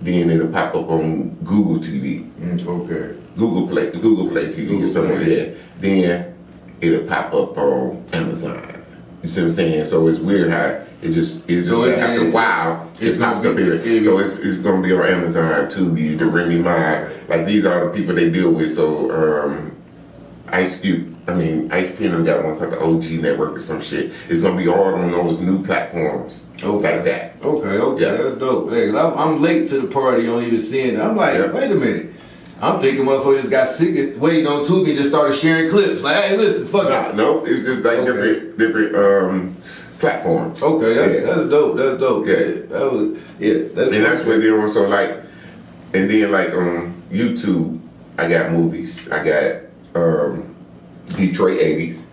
Then it'll pop up on Google TV. Okay. Google Play TV or something like that. Then it'll pop up on Amazon. You see what I'm saying? So it's weird how it's just after a while it pops up here. So it's gonna be on Amazon, Tubi, the Remy Ma. Like these are the people they deal with. So Ice T and them got one called the OG Network or some shit. It's gonna be all on those new platforms like that. Okay, Yeah. That's dope. Hey, 'cause I'm late to the party on even seeing it. I'm like, wait a minute. I'm thinking motherfuckers just got sick of waiting on Tubi and just started sharing clips. Like, hey, listen, fuck it. No, it was just like different platforms. Okay, that's dope. That's dope. Yeah. That's what they're on. So like, and then like on YouTube, I got movies. I got Detroit 80s,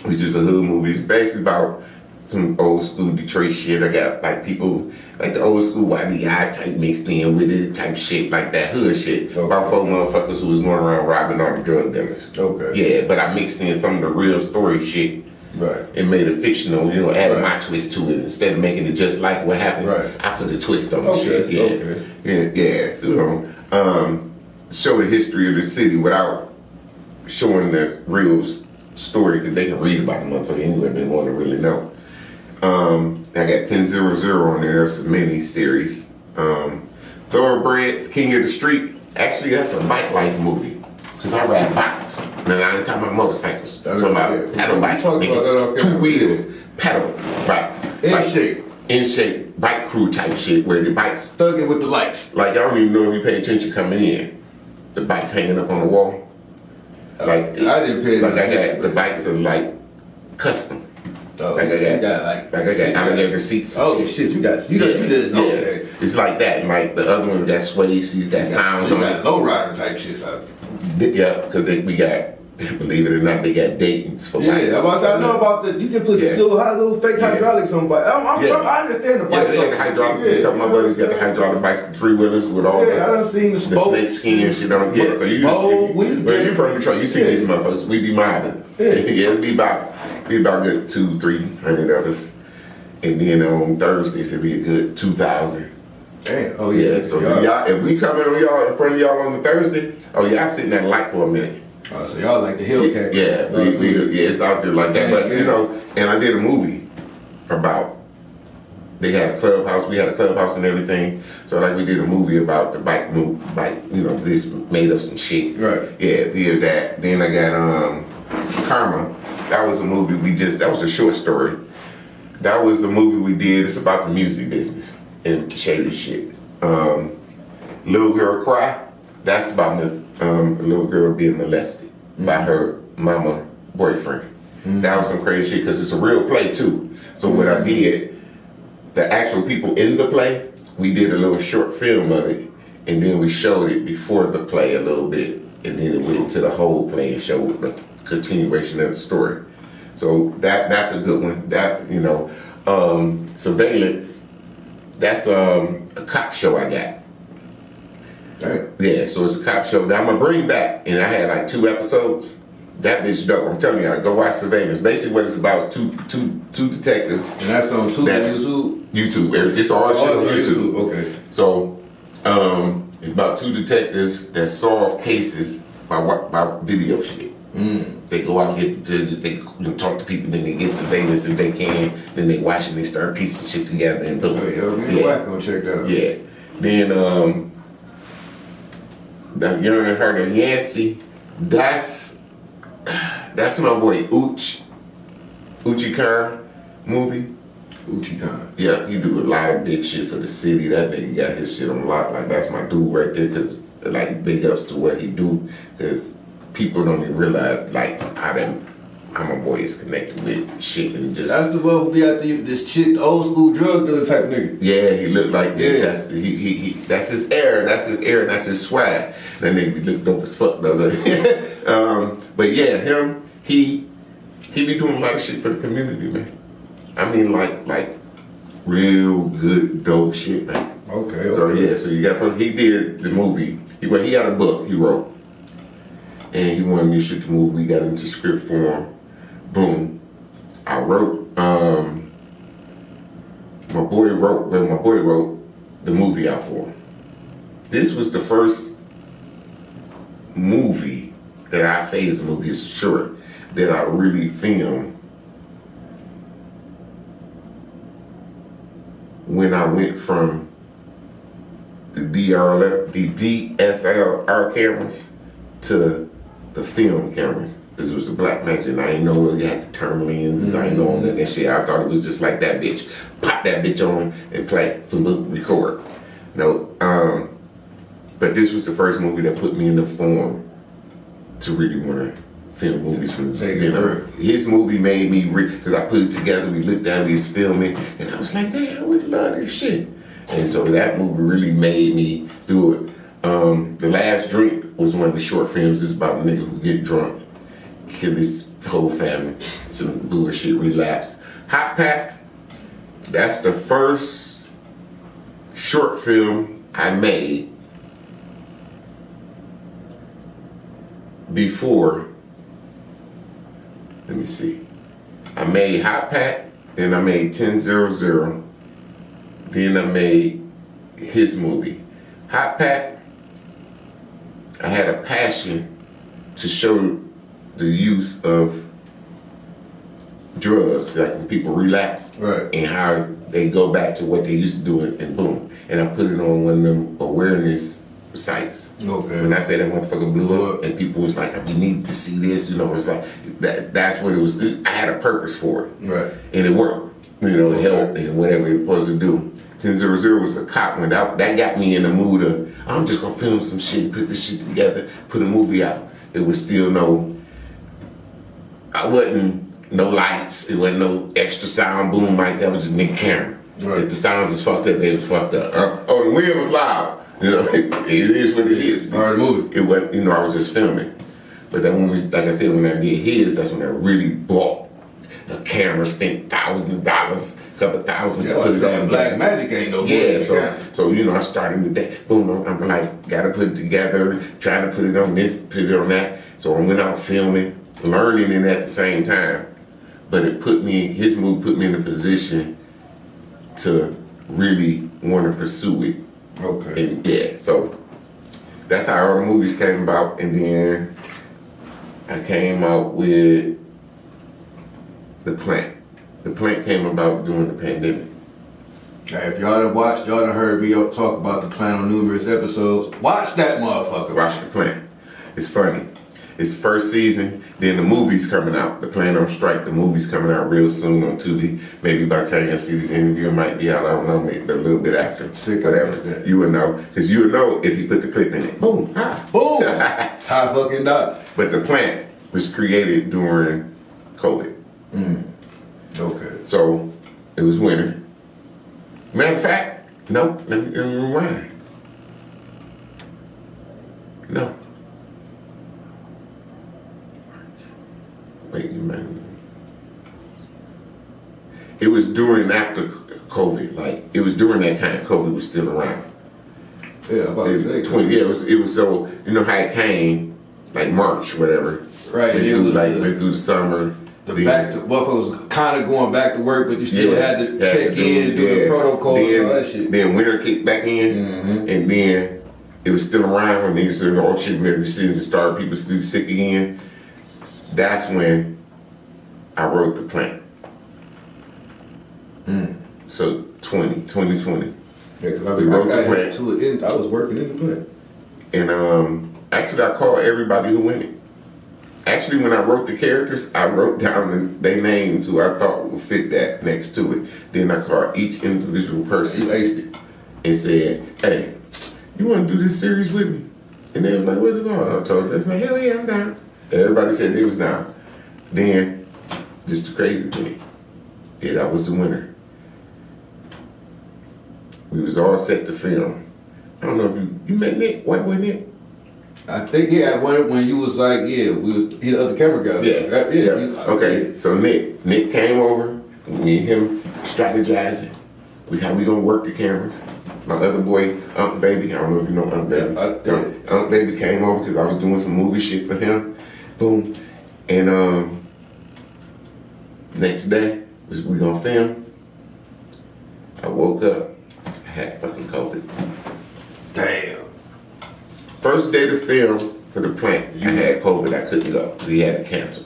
which is a hood movie. It's basically about some old school Detroit shit. I got like people like the old school YBI type mixed in with it type shit, like that hood shit. Okay. About 4 motherfuckers who was going around robbing all the drug dealers. Okay. Yeah, but I mixed in some of the real story shit. Right. And made it fictional, added my twist to it instead of making it just like what happened. Right. I put a twist on the shit. Yeah. So show the history of the city without showing the real story, because they can read about the motherfucker anyway if they want to really know. I got 10-0-0 on there. That's a mini series. Thoroughbreds, King of the Street. Actually, that's a bike life movie. Because I ride bikes. And I ain't talking about motorcycles. I'm talking about paddle bikes. Nigga. 2 wheels, paddle bikes. In shape. in shape bike crew type shit where the bikes thugging with the lights. Like I don't even know if you pay attention coming in. The bikes hanging up on the wall. Like I didn't pay attention. Like I got the bikes are like custom. Oh, like I got alligator seats. Oh shit, you just okay. It's like that. And like the other one got sway seats, got sounds on it. Low rider type shit. So. Yeah, because we got, believe it or not, they got datings for bikes. Yeah, I know about that. You can put little fake hydraulics on bikes. I understand the bike. Yeah, they got the hydraulics. A couple of my buddies got the hydraulic bikes, the 3-wheelers with all I done seen the spokes. The snake skin shit on. Yeah, so you you from Detroit, you see these motherfuckers. We be mobbing. Yeah, it'd be about good 200-300 of us. And then on Thursdays it'd be a good 2,000. Damn. Oh yeah. So if we come in front of y'all on the Thursday, y'all sitting at the light for a minute. Oh, so y'all like the Hellcat. Yeah, it's out there like that. But you know, and I did a movie about. They had a clubhouse. We had a clubhouse and everything. So like we did a movie about the bike. You know, this made up some shit. Right. Yeah, did that. Then I got Karma. That was a movie that was a short story. That was a movie we did. It's about the music business and shady shit. Little Girl Cry. That's about a little girl being molested by her mama boyfriend. That was some crazy shit because it's a real play too. So what I did, the actual people in the play, we did a little short film of it, and then we showed it before the play a little bit, and then it went into the whole play and showed the continuation of the story. So that's a good one. That Surveillance. That's a cop show I got. Damn. Yeah, so it's a cop show that I'm gonna bring back, and I had like 2 episodes. That bitch dope. I'm telling y'all, go watch Surveillance. Basically, what it's about is two detectives. And that's on YouTube. YouTube. It's all shit on YouTube. Okay. So, it's about 2 detectives that solve cases by video shit. They go out and they talk to people, then they get surveillance if they can, then they watch and they start piecing shit together and boom. Me and gonna check that out. Yeah. Then you ever heard of Yancey? That's my boy Uchi Khan movie. Uchi Khan. Yeah, he do a lot of big shit for the city. That nigga got his shit on lock. Like that's my dude right there. Cause like big ups to what he do. Cause people don't even realize like how my boy is connected with shit and just. That's the one who be out there, this shit, the old school drug dealer type nigga. Yeah, he looked like that. Yeah. That's his air. That's his air. And that's his swag. That nigga be look dope as fuck though. But yeah, him, he be doing a lot of shit for the community, man. I mean, like real good dope shit, man. Okay. So yeah, so you got he did the movie. He had a book he wrote, and he wanted me to shoot the movie. We got into script form. Boom. I wrote. My boy wrote the movie out for him. This was the first movie that I say is a movie, it's short, that I really filmed when I went from the DSLR cameras to the film cameras. Because it was a black magic and I didn't know you had to turn lenses, I didn't know all that shit. I thought it was just like that bitch. Pop that bitch on and play, record. No, but this was the first movie that put me in the form to really want to film movies from his movie made me because I put it together, we looked at it, we was filming, and I was like, damn, we love this shit. And so that movie really made me do it. The Last Drink was one of the short films. It's about a nigga who get drunk, kill his whole family, some bullshit, relapse. Hot Pack, that's the first short film I made before, let me see. I made Hot Pack, then I made 10-0-0, then I made his movie. Hot Pack, I had a passion to show the use of drugs, like when people relapse, right, and how they go back to what they used to do and boom. And I put it on one of them awareness sites. Okay. When I say that motherfucker blew up and people was like, we need to see this, it's like, that's what it was. I had a purpose for it. Right. And it worked. help and whatever you're supposed to do. 10-0 was a cop one. That got me in the mood of, I'm just gonna film some shit, put this shit together, put a movie out. It was still no lights, it wasn't no extra sound boom mic, that was just big camera. Right. If the sounds was fucked up, they was fucked up. The wind was loud. It is what it is. All right, movie. It wasn't, I was just filming. But then like I said, when I did his, that's when I really bought a camera, spent $1,000, couple thousand to put it on. Black Magic ain't no good. So I started with that. Boom, I'm like, gotta put it together, trying to put it on this, put it on that. So I went out filming, learning it at the same time. But his move put me in a position to really want to pursue it. Okay. And so that's how all the movies came about. And then I came out with The Plant. The Plant came about during the pandemic. Now, if y'all done watched, y'all done heard me talk about The Plant on numerous episodes. Watch that motherfucker. Watch The Plant. It's funny. It's first season, then the movie's coming out. The Plant on strike, the movie's coming out real soon on Tubi. Maybe by the time you see this interview, it might be out, I don't know, maybe a little bit after. Sick whatever. That. You would know, because you would know if you put the clip in it. Boom, ha. Boom. Ty fucking dot. But The Plant was created during COVID. Okay. So, it was winter. Matter of fact, nope, let me rewind. No. Wait, you man. It was during after COVID, like it was during that time COVID was still around. Yeah, about to say. It was so, you know how it came, like March, whatever. Right. Went through the summer. Was kind of going back to work, but you still had to check in and do the protocols and all that shit. Then winter kicked back in, and then it was still around, and then so all shit really started people still sick again. That's when I wrote The Plant. So 2020. Yeah, because I wrote The Plant. I was working in The Plant. And actually I called everybody who went it. Actually, when I wrote the characters, I wrote down their names who I thought would fit that next to it. Then I called each individual person and said, hey, you want to do this series with me? And they was like, what's it going on? I told them, they was like, hell yeah, I'm down. Everybody said they was down. Then, just the crazy thing, that was the winner. We was all set to film. I don't know if you met Nick, White Boy Nick? I think, when you was like, he the other camera guy. Yeah. Okay, so Nick came over, me and him strategizing. How we gonna work the cameras. My other boy, Unc Baby, I don't know if you know Unc Baby. Unc Baby came over because I was doing some movie shit for him. Boom. And next day, we gonna film. I woke up, I had fucking COVID. Damn. First day to film for The Plant, I had COVID, I couldn't go. We had to cancel.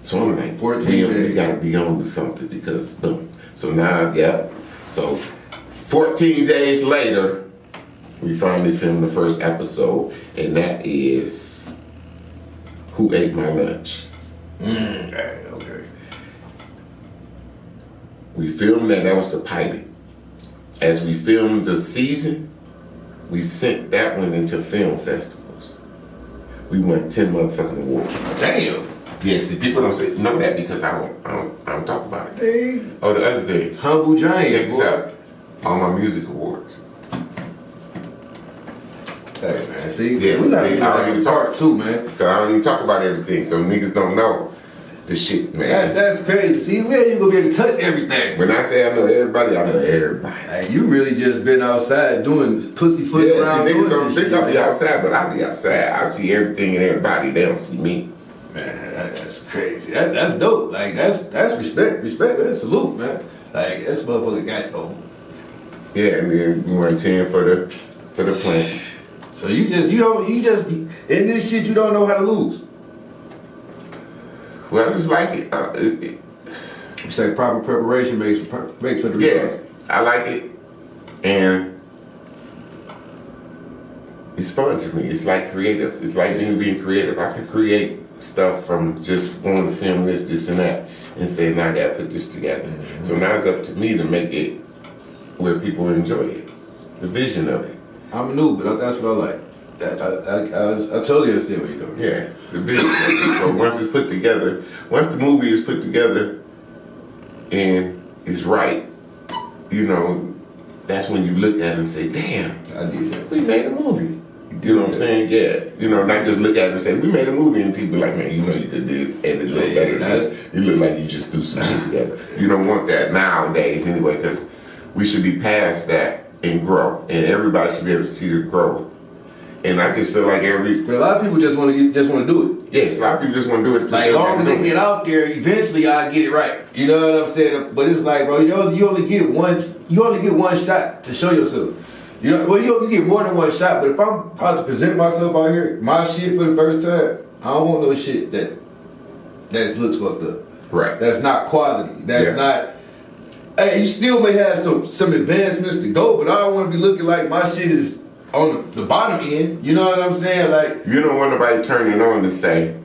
So I'm like, we gotta be on to something because boom. So now, so 14 days later, we finally filmed the first episode, and that is Who Ate My Lunch. Okay. We filmed that was the pilot. As we filmed the season, we sent that one into film festivals. We won 10 motherfucking awards. Damn. Yeah, see, people don't know that because I don't talk about it. Dang. Oh, the other thing. Humble giant. Check this out. All my music awards. Hey man, see, we gotta do I even talk too, man. So I don't even talk about everything, so niggas don't know the shit, man. That's crazy. See, we ain't even gonna be able to touch everything. When I say I know everybody, I know everybody. Hey, you really just been outside doing pussyfoot around. See, niggas don't think I be outside, but I be outside. I see everything and everybody. They don't see me. Man, that's crazy. That's dope. Like that's respect. Respect, man. Salute, man. Like that's motherfucker got though. Yeah, and then we won 10 for the Plant. So you just in this shit you don't know how to lose. Well, I just like it. You say proper preparation makes for the results. Yeah, I like it, and it's fun to me. It's like creative. It's like being creative. I can create stuff from just going to film this and that, and say, now I gotta put this together. So now it's up to me to make it where people enjoy it, the vision of it. I'm new, but that's what I like. I totally understand what you're doing. Yeah, the vision. So once it's put together, once the movie is put together and it's right, you know, that's when you look at it and say, damn, I did that. we made a movie. You know what I'm saying? Yeah. You know, not just look at it and say, we made a movie, and people like, man, you know you could do edit a little better than this. You look like you just threw some shit together. You don't want that nowadays anyway, because we should be past that and grow. And everybody should be able to see the growth. And I just feel like But a lot of people just want to do it. yes, a lot of people just want to do it. Like, as long as they get out there, eventually I get it right. You know what I'm saying? But it's like, bro, you only get one shot to show yourself. You get more than one shot. But if I'm about to present myself out here, my shit for the first time, I don't want no shit that looks fucked up. Right. That's not quality. That's not. Hey, you still may have some advancements to go, but I don't want to be looking like my shit is on the bottom end. You know what I'm saying? Like, you don't want nobody turning on to say,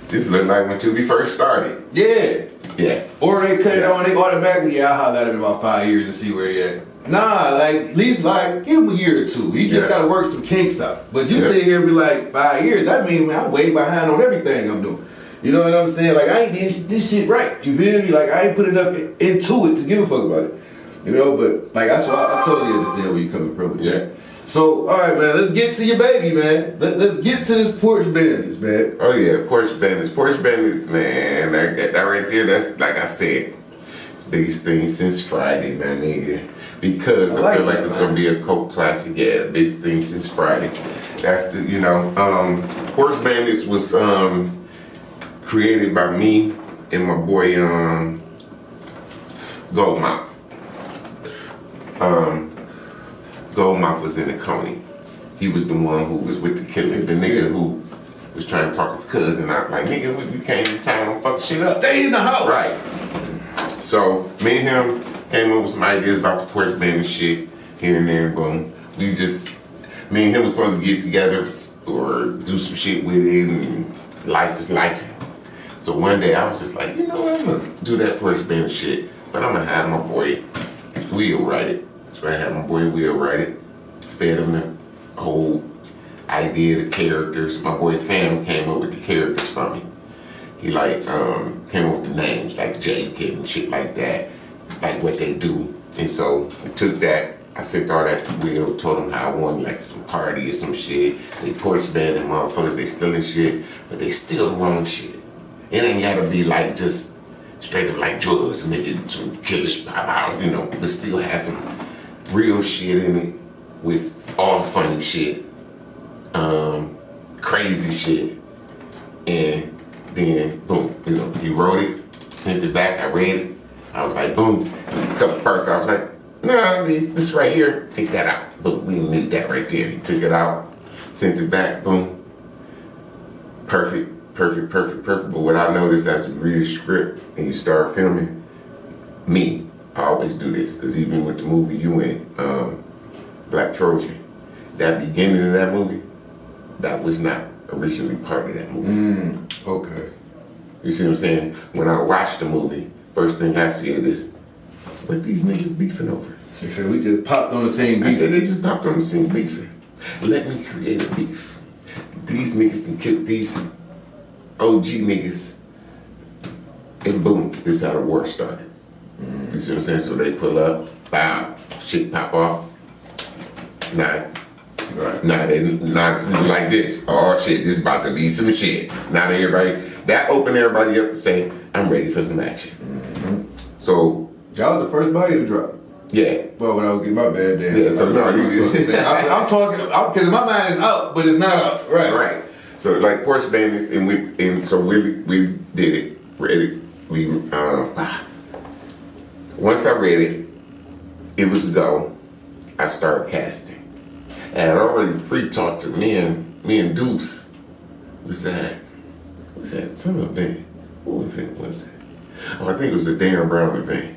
this looked like when Tubi first started. yeah. Yes. Or they cut it on, they automatically, I'll holler at him in about 5 years and see where he at. Nah, like, at least, like, give him a year or two. You just gotta work some kinks out. But you sit here and be like, 5 years, that means, man, I'm way behind on everything I'm doing. You know what I'm saying? Like, I ain't did this shit right. You feel me? Like, I ain't put enough into it to give a fuck about it. You know, but, like, that's why I totally understand where you're coming from with that. So, all right, man, let's get to your baby, man. Let's get to this Porch Banditz, man. Oh, yeah, Porch Banditz. Porch Banditz, man, that right there, that's, like I said, it's the biggest thing since Friday, man, nigga. Because I feel like it's going to be a cult classic. Yeah, the biggest thing since Friday. That's the, you know, Porch Banditz was created by me and my boy, Goldmouth. Goldmouth was in the Coney. He was the one who was with the killer, the nigga who was trying to talk his cousin out. Like, nigga, you came to town and fuck shit up. Stay in the house. Right. So, me and him came up with some ideas about the Porch Banditz shit here and there, boom. Me and him was supposed to get together or do some shit with it, and life is life. So one day I was just like, you know what, I'm gonna do that Porch Banditz shit, but I'm gonna have my boy Will write it. So I had my boy Will write it, fed him the whole idea, the characters. My boy Sam came up with the characters for me. He like came up with the names like Jacote and shit like that, like what they do. And so we took that, I sent all that to Will, told him how I wanted like some party or some shit. They porch banding motherfuckers, they stealing shit, but they still the wrong shit. It ain't gotta be like just straight up like drugs and make it some killers pop out, you know, but still have some real shit in it with all funny shit, crazy shit. And then boom, you know, he wrote it, sent it back, I read it. I was like, boom, there's a couple parts. I was like, nah, this right here, take that out. Boom, we didn't need that right there. He took it out, sent it back, boom. Perfect. But what I noticed as you read the script and you start filming, me, I always do this, because even with the movie you in, Black Trojan, that beginning of that movie, that was not originally part of that movie. Okay. You see what I'm saying? When I watch the movie, first thing I see is, what these niggas beefing over? They said we just popped on the same I beef. said they just popped on the same beefing. Let me create a beef. These niggas can kill these OG niggas, and boom, this is how the war started. You see what I'm saying? So they pull up, bow, shit pop off. They not like this. Oh shit, this is about to be some shit. Now that opened everybody up to say, I'm ready for some action. So y'all was the first body to drop. yeah. Well, when I was getting my bad damn. Yeah, so no, I'm talking, because my mind is out, but it's not out. Right. Right. So like Porch Banditz, and so we did it, read it. Once I read it, it was a go. I started casting. And I'd already pre-talked to me and Deuce. Was that some event? What event was it? Oh, I think it was a Darren Brown event.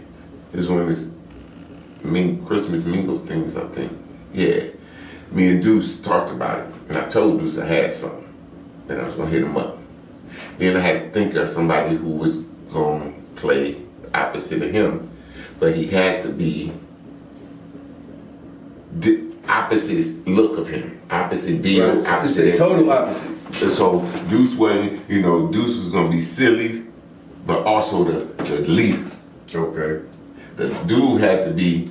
It was one of his Christmas mingle things, I think. Yeah. Me and Deuce talked about it. And I told Deuce I had something. and I was gonna hit him up. Then I had to think of somebody who was gonna play opposite of him, but he had to be the opposite look of him, opposite build, Right. opposite. Total opposite. So Deuce wasn't, Deuce was gonna be silly, but also the leader. Okay. The dude had to be,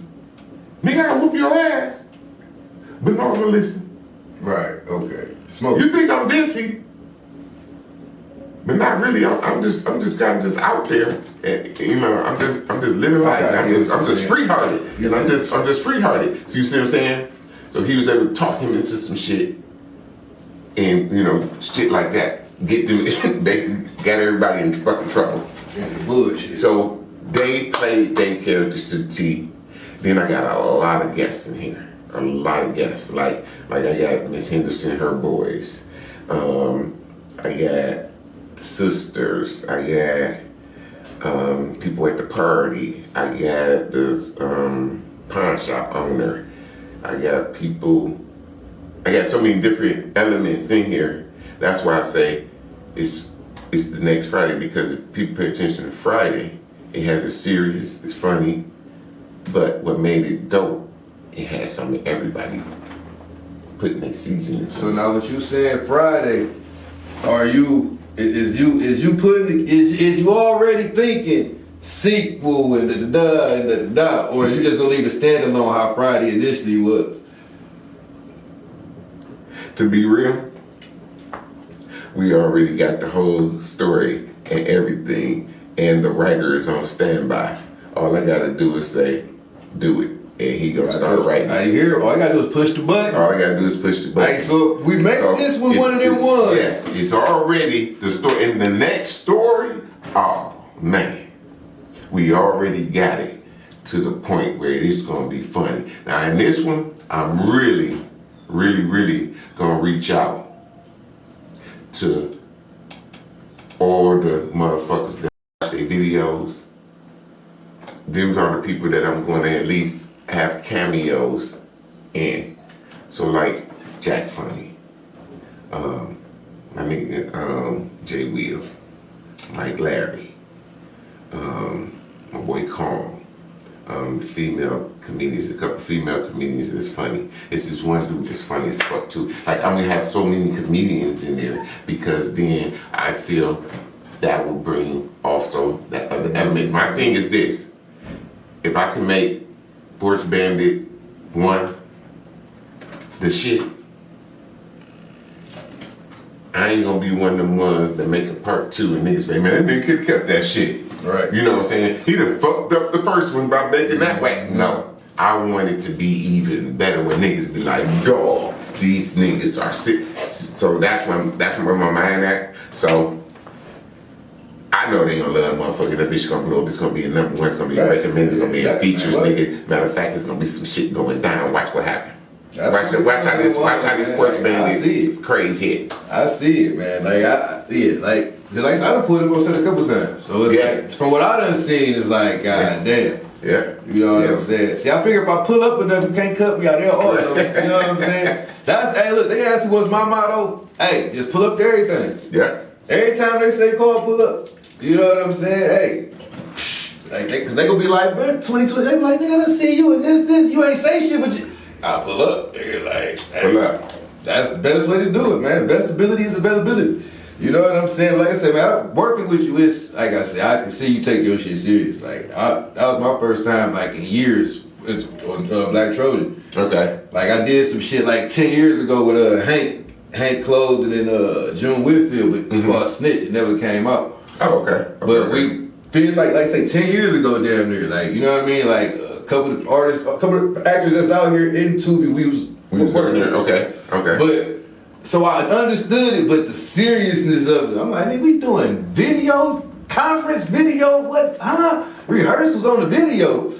nigga, I whoop your ass, but no one will listen. Right. Okay. Smoke. You think I'm dizzy, but not really. I'm just kind of just out there, and I'm just living life. Okay, I'm just free hearted, and I'm just free hearted. So you see what I'm saying? So he was able to talk him into some shit, and shit like that. Get them basically got everybody in fucking trouble. Yeah, bullshit. So they played their characters to the T. Then I got a lot of guests in here. A lot of guests. Like I got Miss Henderson, her boys. I got the sisters. I got people at the party. I got the pawn shop owner. I got people. I got so many different elements in here. That's why I say it's the next Friday, because if people pay attention to Friday, it has a serious, it's funny, but what made it dope, it had some of everybody putting their seasons. So now what you saying Friday, is you already thinking sequel and da, or are you just gonna leave it standalone how Friday initially was? To be real, we already got the whole story and everything, and the writer is on standby. All I gotta do is say, do it, and he gonna start writing. I hear. All I gotta do is push the button. All I gotta do is push the button. Like, so we make this one of them ones. Yes, it's already the story. And the next story, oh man, we already got it to the point where it's gonna be funny. Now in this one, I'm really gonna reach out to all the motherfuckers that watch their videos. Them are the people that I'm going to at least have cameos in. So like Jack Funny, my nigga Jay Will, Mike Larry, my boy Carl, the female comedians, a couple female comedians that's funny. It's this one dude that's funny as fuck too. Like I'm gonna have so many comedians in there, because then I feel that will bring also that other element. My thing is this: if I can make Porch Banditz 1 the shit, I ain't gonna be one of them ones that make a part 2 and niggas say, man, that nigga could've kept that shit. Right. You know what I'm saying? He done fucked up the first one by making that whack. No. I want it to be even better when niggas be like, dawg, these niggas are sick. So that's where my mind at. So I know they gonna love motherfucker. That bitch gonna blow up. It's gonna be a number one. It's gonna be recommended. It's gonna be in features, nigga. Matter of fact, it's gonna be some shit going down. Watch what happens. Watch how this Porch Banditz craze hit. I see it, man. Like I said, I done pulled it on set a couple times. So it's like, from what I done seen, it's like, god damn. Yeah. You know what I'm saying? See, I figure if I pull up enough, you can't cut me out there. You know what I'm saying? Hey, look, they asked me what's my motto. Hey, just pull up to everything. Yeah. Every time they say call, pull up. You know what I'm saying? Hey, like cause they gonna be like, bro, 2020. They be like, nigga, I done see you and this. You ain't say shit, but I'll pull up. Nigga, like, hey, pull up. That's the best way to do it, man. Best ability is availability. You know what I'm saying? Like I said, man, working with you is, like I said, I can see you take your shit serious. Like, that was my first time, like, in years on Black Trojan. Okay. Like, I did some shit, like, 10 years ago with Hank Clothed and June Whitfield, but it's called Snitch. It never came out. Oh, okay. But we finished, like say, 10 years ago, damn near. Like, you know what I mean? Like, a couple of artists, a couple of actors that's out here in Tubi, we was working there. Okay. But, so I understood it, but the seriousness of it, I'm like, nigga, we doing video, conference video, what, rehearsals on the video.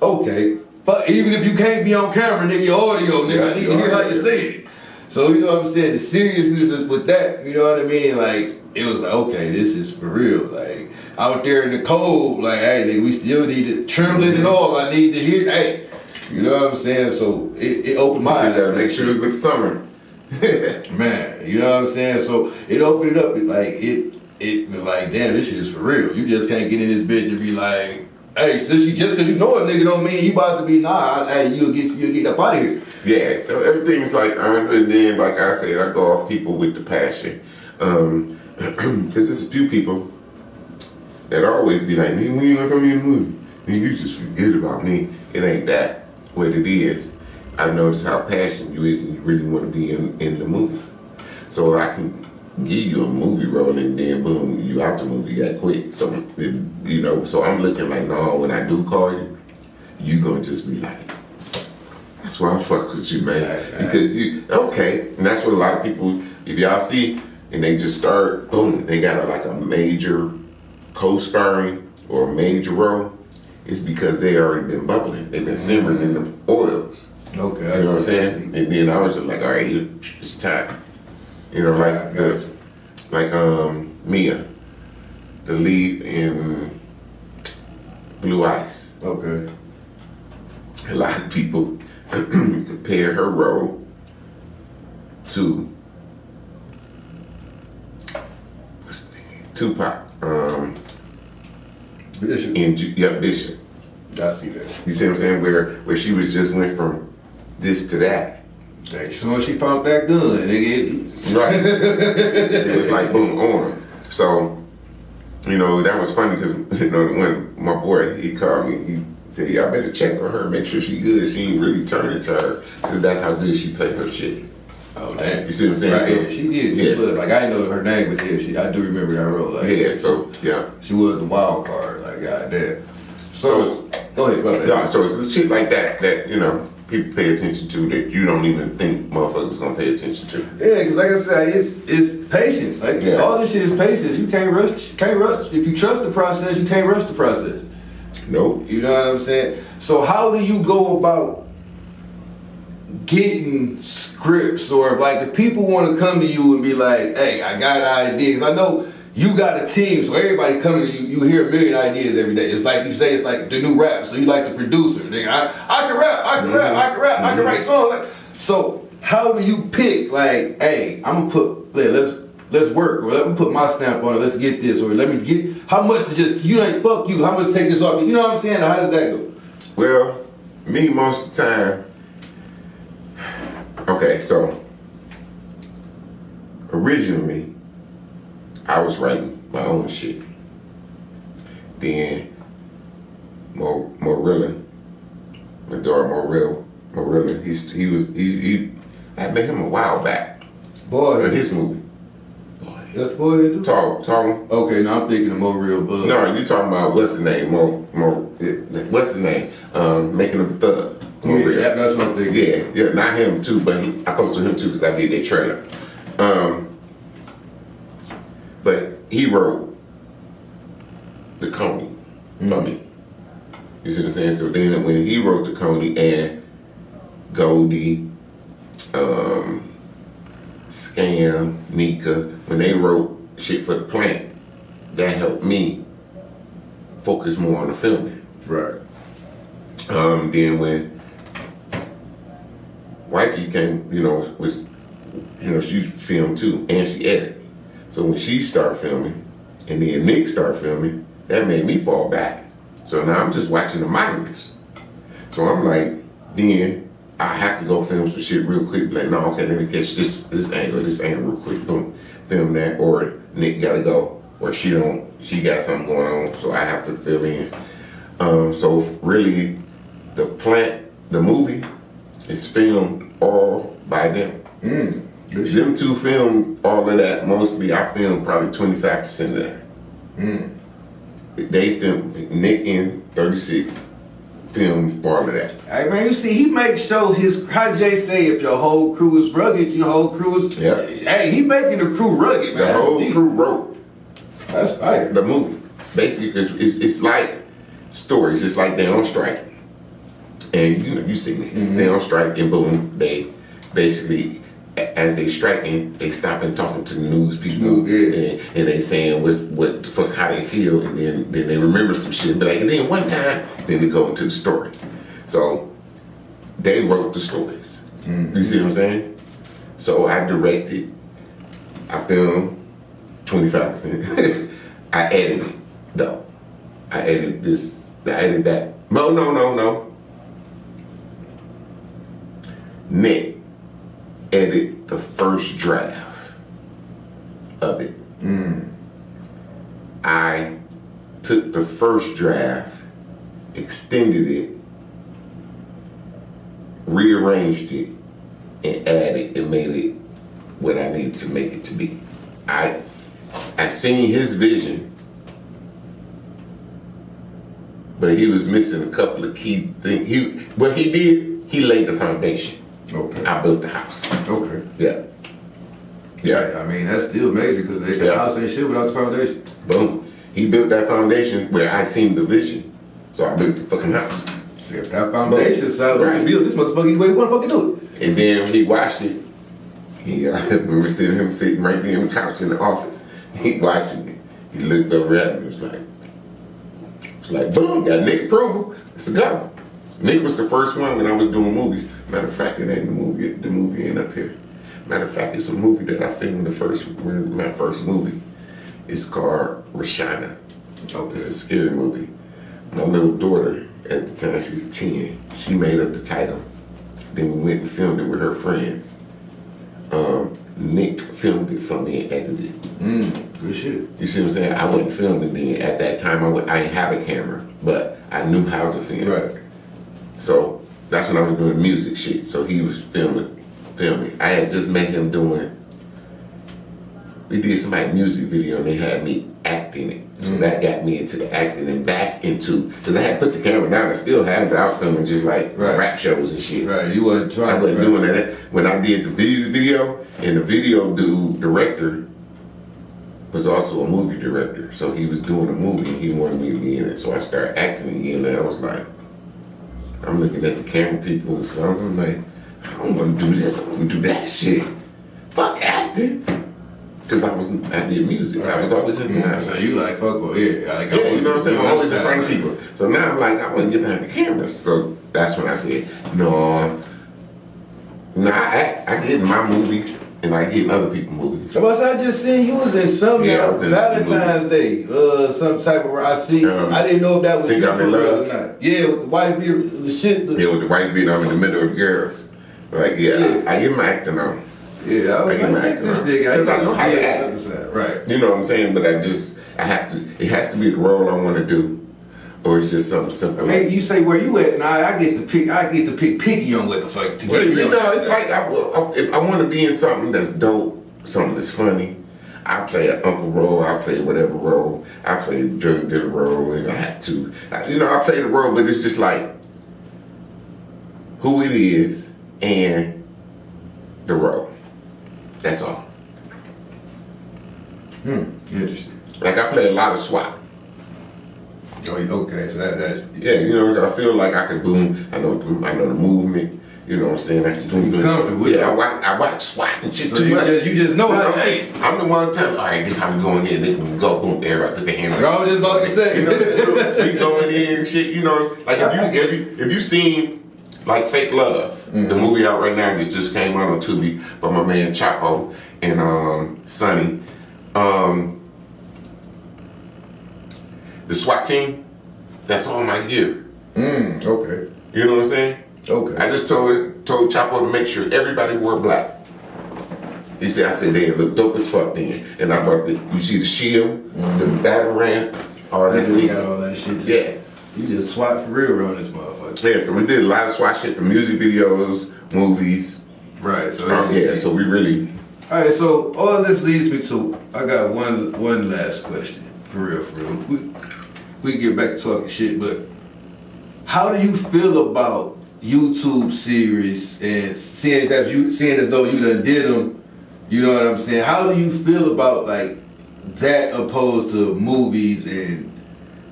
Okay, but even if you can't be on camera, nigga, your audio, nigga, I need to hear how you say it. So, you know what I'm saying, the seriousness with that, you know what I mean, like, it was like, okay, this is for real, like, out there in the cold, like, hey, nigga, we still need to, trembling and all, I need to hear, hey, you know what I'm saying, so it opened my eyes. Make sure it looks summer. Man, you know what I'm saying? So it opened it up. It was like, damn, this shit is for real. You just can't get in this bitch and be like, hey, just because you know a nigga don't mean you about to be, hey, you'll get up out of here. Yeah, so everything's like earned, and then, like I said, I go off people with the passion. Because there's a few people that always be like, nigga, when you gonna come in the movie? Nigga, you just forget about me. It ain't that. What it is, I noticed how passionate you is and you really want to be in the movie. So I can give you a movie role and then boom, you out the movie that quick. So, so I'm looking like, no, when I do call you, you gonna just be like, that's why I fuck with you, man. Right. Because okay. And that's what a lot of people, if y'all see, and they just start, boom, they got a major co-starring or a major role, it's because they already been bubbling. They've been simmering in the oils. Okay. You know what I'm saying? And then I was just like, all right, it's time. You know, like Mia, the lead in Blue Ice. Okay. A lot of people compare her role to Tupac. Bishop. Bishop. I see that. You see what I'm saying? Where she was just went from this to that. As soon as she found that gun, nigga. Right. It was like boom on her. So, that was funny because when my boy he called me, he said, "Y'all better check on her, make sure she good. She ain't really turning to her because that's how good she played her shit." Oh damn. You see what I'm saying? Right, So, yeah, she did. She was, like, I didn't know her name, but yeah, I do remember that role. Like, yeah. So yeah. She was the wild card. Like, goddamn. So go ahead, brother. Yeah. So it's shit like that people pay attention to that you don't even think motherfuckers gonna pay attention to. Yeah, because like I said, it's patience. Like all this shit is patience. You can't rush. If you trust the process, you can't rush the process. Nope. You know what I'm saying? So how do you go about getting scripts, or like if people want to come to you and be like, hey, I got ideas. I know you got a team, so everybody coming to you, you hear a million ideas every day. It's like you say, it's like the new rap, so you like the producer. Nigga, I can rap, I can rap, I can rap, I can write songs. So how do you pick, like, hey, I'm gonna put, let's work, or let me put my stamp on it, let's get this, or let me get, how much to just, fuck you, how much to take this off, you know what I'm saying, or how does that go? Well, me most of the time, okay, so originally I was writing my own shit. Then Morilla, my daughter Morilla, I met him a while back. Boy, in his movie. That's boy. Tall. Okay, now I'm thinking of Mo Real Bug. No, you talking about what's the name? What's the name? Making of a Thug. Yeah, that's what I'm thinking. Yeah, not him too, but I posted him too because I did that trailer. But he wrote the Coney for me. You see what I'm saying? So then when he wrote the Coney and Goldie, Scam, Nika, when they wrote shit for the plant, that helped me focus more on the filming. Right. Then when Wifey came, she filmed too, and she edited. So when she started filming, and then Nick started filming, that made me fall back. So now I'm just watching the monitors. So I'm like, then I have to go film some shit real quick. Like, no, okay, let me catch this angle real quick. Boom, film that. Or Nick gotta go, or she got something going on, so I have to fill in. So really, the movie is filmed all by them. Them two film all of that. Mostly, I filmed probably 25% of that. They filmed, Nick in 36 filmed all of that. Hey man, you see, he makes sure how Jay say, if your whole crew is rugged, your whole crew is. Yeah. Hey, he making the crew rugged, man. The whole crew wrote. That's right. The movie, basically, because it's like stories. It's like they're on strike, and you see they're on strike, and boom, they basically, as they striking, they stop and talking to the news people, and they saying what the fuck, how they feel, and then they remember some shit, and be like, and then one time, then they go into the story. So they wrote the stories. You see what I'm saying? So I directed, I filmed 25%. I edited, though. I edited this, I edited that. No. Nick edited the first draft of it. I took the first draft, extended it, rearranged it, and added and made it what I need to make it to be. I seen his vision, but he was missing a couple of key things. What he did, he laid the foundation. Okay. I built the house. Okay. Yeah. Yeah, I mean, that's still major because the house ain't shit without the foundation. Boom. He built that foundation where I seen the vision. So I built the fucking house. See, if that foundation sounds like build this motherfucker, you ain't want to fucking do it. And then when he watched it, we were sitting right there on the couch in the office. He watching it. He looked over at me. It was like, boom, got Nick approval. It's a go. Nick was the first one when I was doing movies. Matter of fact, it ain't the movie ain't up here. Matter of fact, it's a movie that I filmed my first movie. It's called Rashana. Okay. It's a scary movie. My little daughter, at the time she was 10, she made up the title. Then we went and filmed it with her friends. Nick filmed it for me and edited it. Good shit. You see what I'm saying? I wasn't filming then. At that time, I didn't have a camera, but I knew how to film. Right. So that's when I was doing music shit. So he was filming. I had just met him we did somebody's music video and they had me acting it. So that got me into the acting and back into, because I had put the camera down, I still had it, but I was filming just like rap shows and shit. Right, you wasn't trying. I wasn't doing that. When I did the music video, and the video director was also a movie director. So he was doing a movie and he wanted me to be in it. So I started acting again and I was like, I'm looking at the camera people and sounds, I'm like, I don't want to do this, I want to do that shit. Fuck acting. Because I did music. I was always in the So you like, fuck, well, yeah. Like, yeah, you know what I'm saying? I'm always in front of people. So now I'm like, I want to get behind the camera. So that's when I said, no, I get in my movies and I get in other people's movies. But I just seen you was in some Valentine's Day, some type of, I didn't know if that was Think I'm in Love or not. Yeah, with the white beard, the shit. Yeah, with the white beard, I'm in the middle of the girls. Like, I get my acting on. Yeah, I was like, check this nigga. Because I know how to act. Right. You know what I'm saying? But it has to be the role I want to do. Or it's just something simple. Hey, you say where you at? Nah, I get to pick picky on what the fuck to well, get me on. It's like if I want to be in something that's dope, something that's funny, I play an uncle role, I play whatever role, I play a drug dealer role if I have to. I play the role, but it's just like who it is and the role. That's all. Interesting. Like I play a lot of SWAT. Oh, okay, so that Yeah, I feel like I can boom. I know the movement. You know what I'm saying? I can boom. Comfortable with it. I watch SWAT and shit too you much. You just know how. Hey, I'm the one telling. All right, this is how we going in. Then we go boom. Everybody put their hand on. I was just about to say. You know, we going in and shit. You know, like if you seen like Fake Love, the movie out right now, it just came out on Tubi by my man Chapo and Sonny. The SWAT team, that's all my gear. Okay. You know what I'm saying? Okay. I just told Chapo to make sure everybody wore black. I said they look dope as fuck then. And I brought you see the shield, the battle ram, all that. We got all that shit. Yeah. You just SWAT for real around this motherfucker. Yeah, so we did a lot of SWAT shit for music videos, movies. Right. So so we really. All right. So all this leads me to I got one last question for real. We get back to talking shit, but how do you feel about YouTube series and seeing as though you done did them? You know what I'm saying? How do you feel about like that opposed to movies and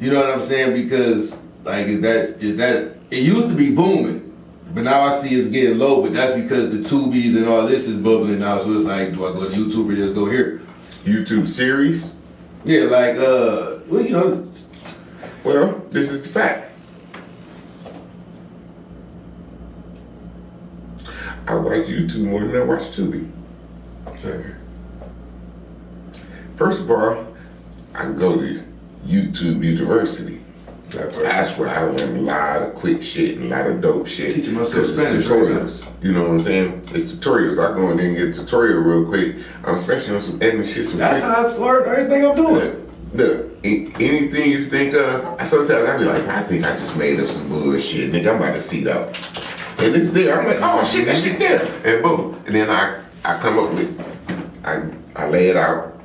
you know what I'm saying? Because like is that it used to be booming, but now I see it's getting low. But that's because the Tubies and all this is bubbling now. So it's like, do I go to YouTube or just go here? YouTube series? Yeah, like well, you know. Well, this is the fact. I watch YouTube more than I watch Tubi. Okay. First of all, I go to YouTube University. That's where I learned a lot of quick shit and a lot of dope shit. Teaching myself Spanish tutorials. Right, you know what I'm saying? It's tutorials. I go in there and get a tutorial real quick, especially on some editing shit. That's how I learned everything I'm doing. Look, anything you think of, sometimes I be like, I think I just made up some bullshit. Nigga, I'm about to see though. And it's there. I'm like, oh shit, that shit there. And boom. And then I come up with, I lay it out,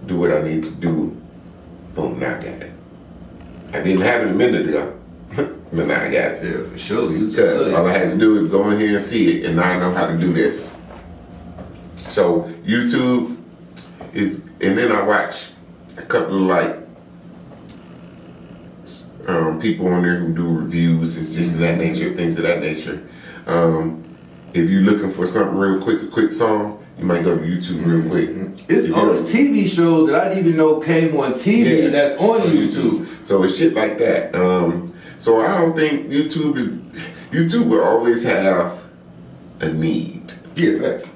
do what I need to do. Boom, now I got it. I didn't have it a minute ago, but now I got it. Yeah, for sure. Because all I had to do is go in here and see it, and now I know how to do this. So YouTube is, and then I watch a couple of like people on there who do reviews and things of that nature, things of that nature. If you're looking for something real quick, a quick song, you might go to YouTube real quick. It's TV shows that I didn't even know came on TV that's on YouTube. So it's shit like that. So I don't think YouTube will always have a need. Yeah, facts.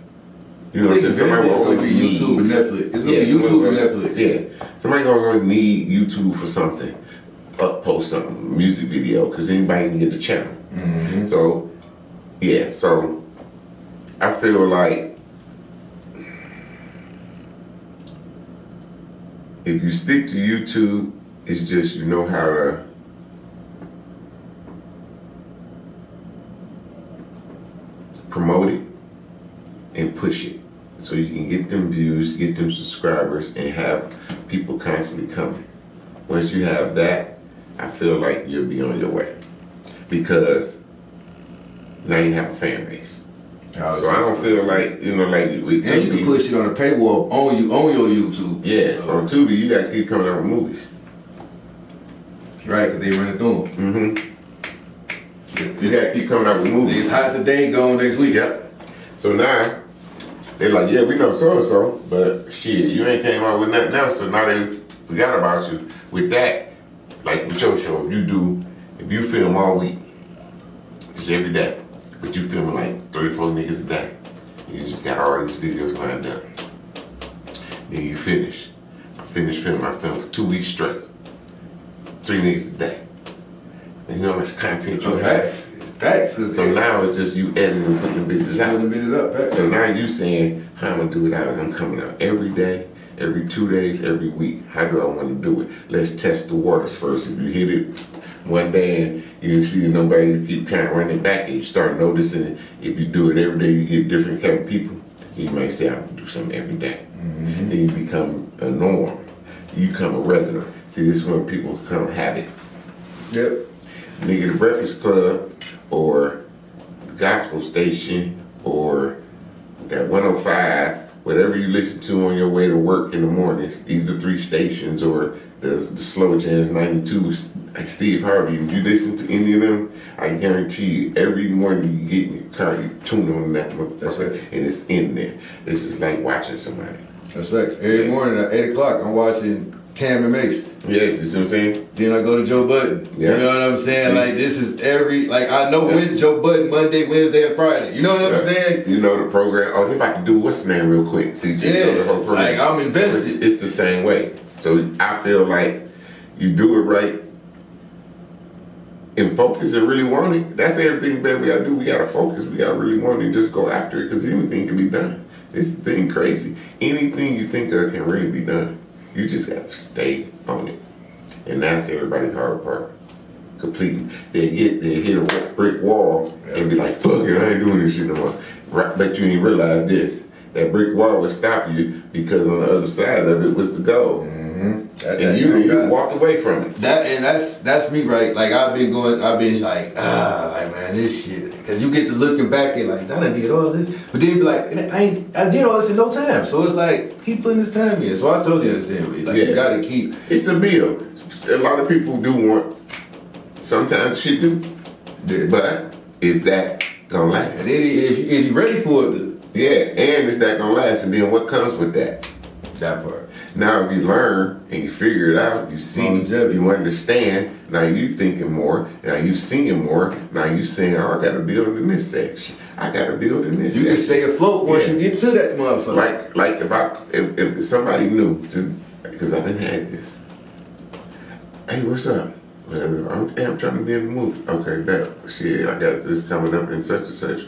You know what I'm saying? Somebody will always need YouTube and Netflix. It's gonna be YouTube and Netflix. Yeah. Somebody always need YouTube for something. Post something, music video, because anybody can get the channel. Mm-hmm. So, yeah, so I feel like if you stick to YouTube, it's just you know how to promote it and push it so you can get them views, get them subscribers, and have people constantly coming. Once you have that, I feel like you'll be on your way because now you have a fan base. So I don't feel like, you know, like with and Tubi, you can push it on a paywall on your YouTube. Yeah, so. On Tubi, you gotta keep coming out with movies. Right, because they run it through them. You gotta keep coming out with movies. It's hot today, gone next week. Yep. So now, they're like, yeah, we know so-and-so, but shit, you ain't came out with nothing else, so now they forgot about you. With that, like with your show, if you film all week, just every day, but you filming like 3 or 4 niggas a day, you just got all these videos lined up. Then you finish. I finished filming. I filmed for 2 weeks straight. 3 niggas a day. And you know how much content you have? Facts. So now it's just you editing and putting the videos out. So now you saying, how I'm gonna do it out? I'm coming out every day, every 2 days, every week. How do I want to do it? Let's test the waters first. If you hit it one day and you see nobody, you keep trying to run it back, and you start noticing if you do it every day, you get different kind of people. You might say, I'm gonna do something every day. Then you become a norm. You become a regular. See, this is when people become habits. Yep. Nigga, the Breakfast Club or the gospel station or that 105, whatever you listen to on your way to work in the mornings, either 3 stations or the Slow Jams 92, like Steve Harvey, if you listen to any of them, I guarantee you, every morning you get in your car, you tune on that motherfucker, and it's in there. This is like watching somebody. That's facts. Every morning at 8 o'clock, I'm watching Cam and Mace. Yes, you see what I'm saying? Then I go to Joe Budden. Yeah. You know what I'm saying? Like, this is I know when Joe Budden, Monday, Wednesday, and Friday. You know what I'm saying? You know the program. Oh, they about to do what's the name real quick. CJ, you know the whole program. Like, I'm invested. So it's the same way. So I feel like you do it right and focus and really want it. That's everything, baby. We gotta do. We gotta focus. We gotta really want it and just go after it because anything can be done. This thing crazy. Anything you think of can really be done. You just gotta stay on it. And that's everybody's hard part. Completely. They hit a brick wall and be like, fuck it, I ain't doing this shit no more. Right, but you ain't realize this. That brick wall would stop you because on the other side of it was the goal. And you walked away from it. That's me, right? Like I've been like man, this shit. Cause you get to looking back and like, I done did all this. But then you be like, I did all this in no time. So it's like, keep putting this time in. So I totally understand. Like you gotta keep. It's a bill. A lot of people do want, sometimes shit do. Yeah. But is that gonna last? And then is you ready for it? Yeah, and is that gonna last? And then what comes with that? That part. Now, if you learn and you figure it out, you see, you understand. Now you thinking more. Now you seeing more. Now you saying, "Oh, I got to build in this section. I got to build in this." You section. can stay afloat once you get to that motherfucker. Like if somebody knew, because I didn't have this. Hey, what's up? I'm trying to be in the movie. Okay, that shit. I got this coming up in such and such.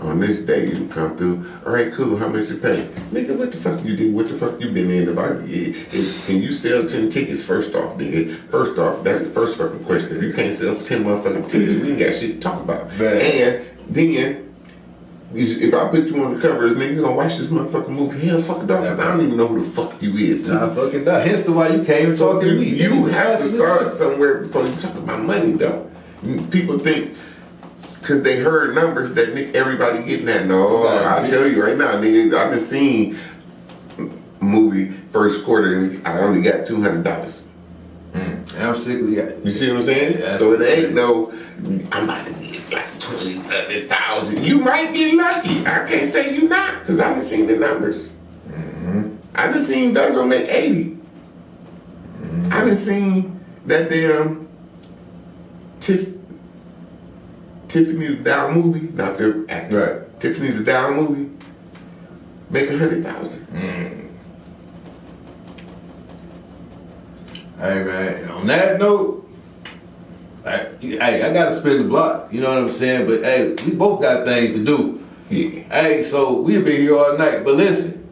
On this day, you can come through. All right, cool. How much you pay? Nigga, what the fuck you do? What the fuck you been in? Can you sell 10 tickets first off, nigga? First off, that's the first fucking question. If you can't sell 10 motherfucking tickets, we ain't got shit to talk about. Man. And then, if I put you on the cover, nigga, you gonna watch this motherfucking movie? Hell, fuck it off, because I don't even know who the fuck you is. Nah, fucking that. Hence the why you came talking to me. You have to start somewhere before you talk about money, though. People think, because they heard numbers that everybody getting that. No, I'll tell you right now, nigga, I've been seeing movie first quarter and I only got $200. I'm sick of that. You see what I'm saying? Yeah, so it ain't no, I'm about to get like 20, 30,000. You might get lucky. I can't say you not, because I done seen the numbers. I done seen Does on make 80. I done seen that damn Tiffany the Down movie, not their actor. Right. Tiffany the Down movie, make 100,000. Hey man, on that note, I gotta spin the block. You know what I'm saying? But hey, we both got things to do. Yeah. Hey, so we'll be here all night. But listen,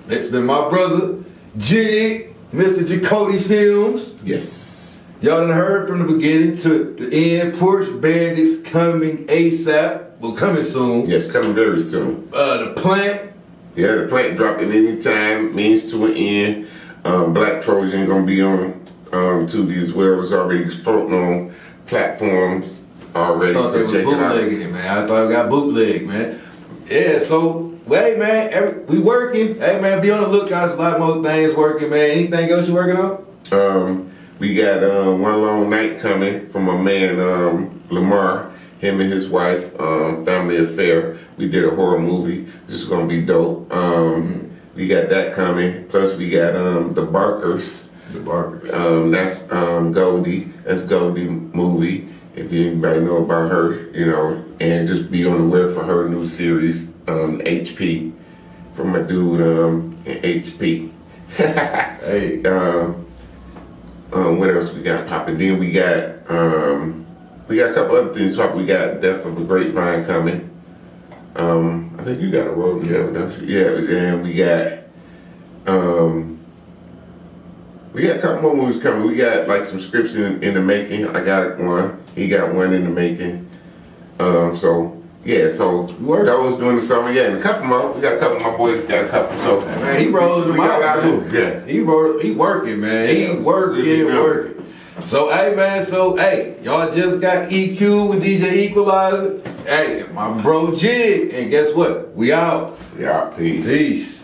it's been my brother, Jig, Mr. Jacote Films. Yes. Y'all done heard from the beginning to the end. Porch Banditz coming ASAP. Well, coming soon. Yes, coming very soon. The Plant. Yeah, the Plant dropping anytime, means to an end. Black Trojan gonna be on Tubi as well. It's already floating on platforms already. I thought they was bootlegging it, man. I thought it got bootleg, man. Yeah, so, hey, man, we working. Hey, man, be on the lookout. There's a lot more things working, man. Anything else you working on? We got One Long Night coming from my man Lamar, him and his wife, Family Affair. We did a horror movie. This is gonna be dope. We got that coming. Plus we got The Barkers. The Barkers. That's Goldie. That's Goldie movie. If anybody know about her, you know, and just be on the lookout for her new series, HP, from my dude HP. Hey. What else we got popping? Then we got a couple other things popping. We got Death of a Grapevine coming. I think you got a road deal, don't you? Yeah, and we got a couple more movies coming. We got like some scripts in the making. I got one. He got one in the making. So those during the summer. Yeah, and a couple more. We got a couple of my boys got a couple. So man, he rolling them out. Got a lot of movies. Yeah, he working, man. He working. So hey, man. So hey, y'all just got EQ'd with DJ Equilizer. Hey, my bro Jig, and guess what? We out. Yeah, peace. Peace.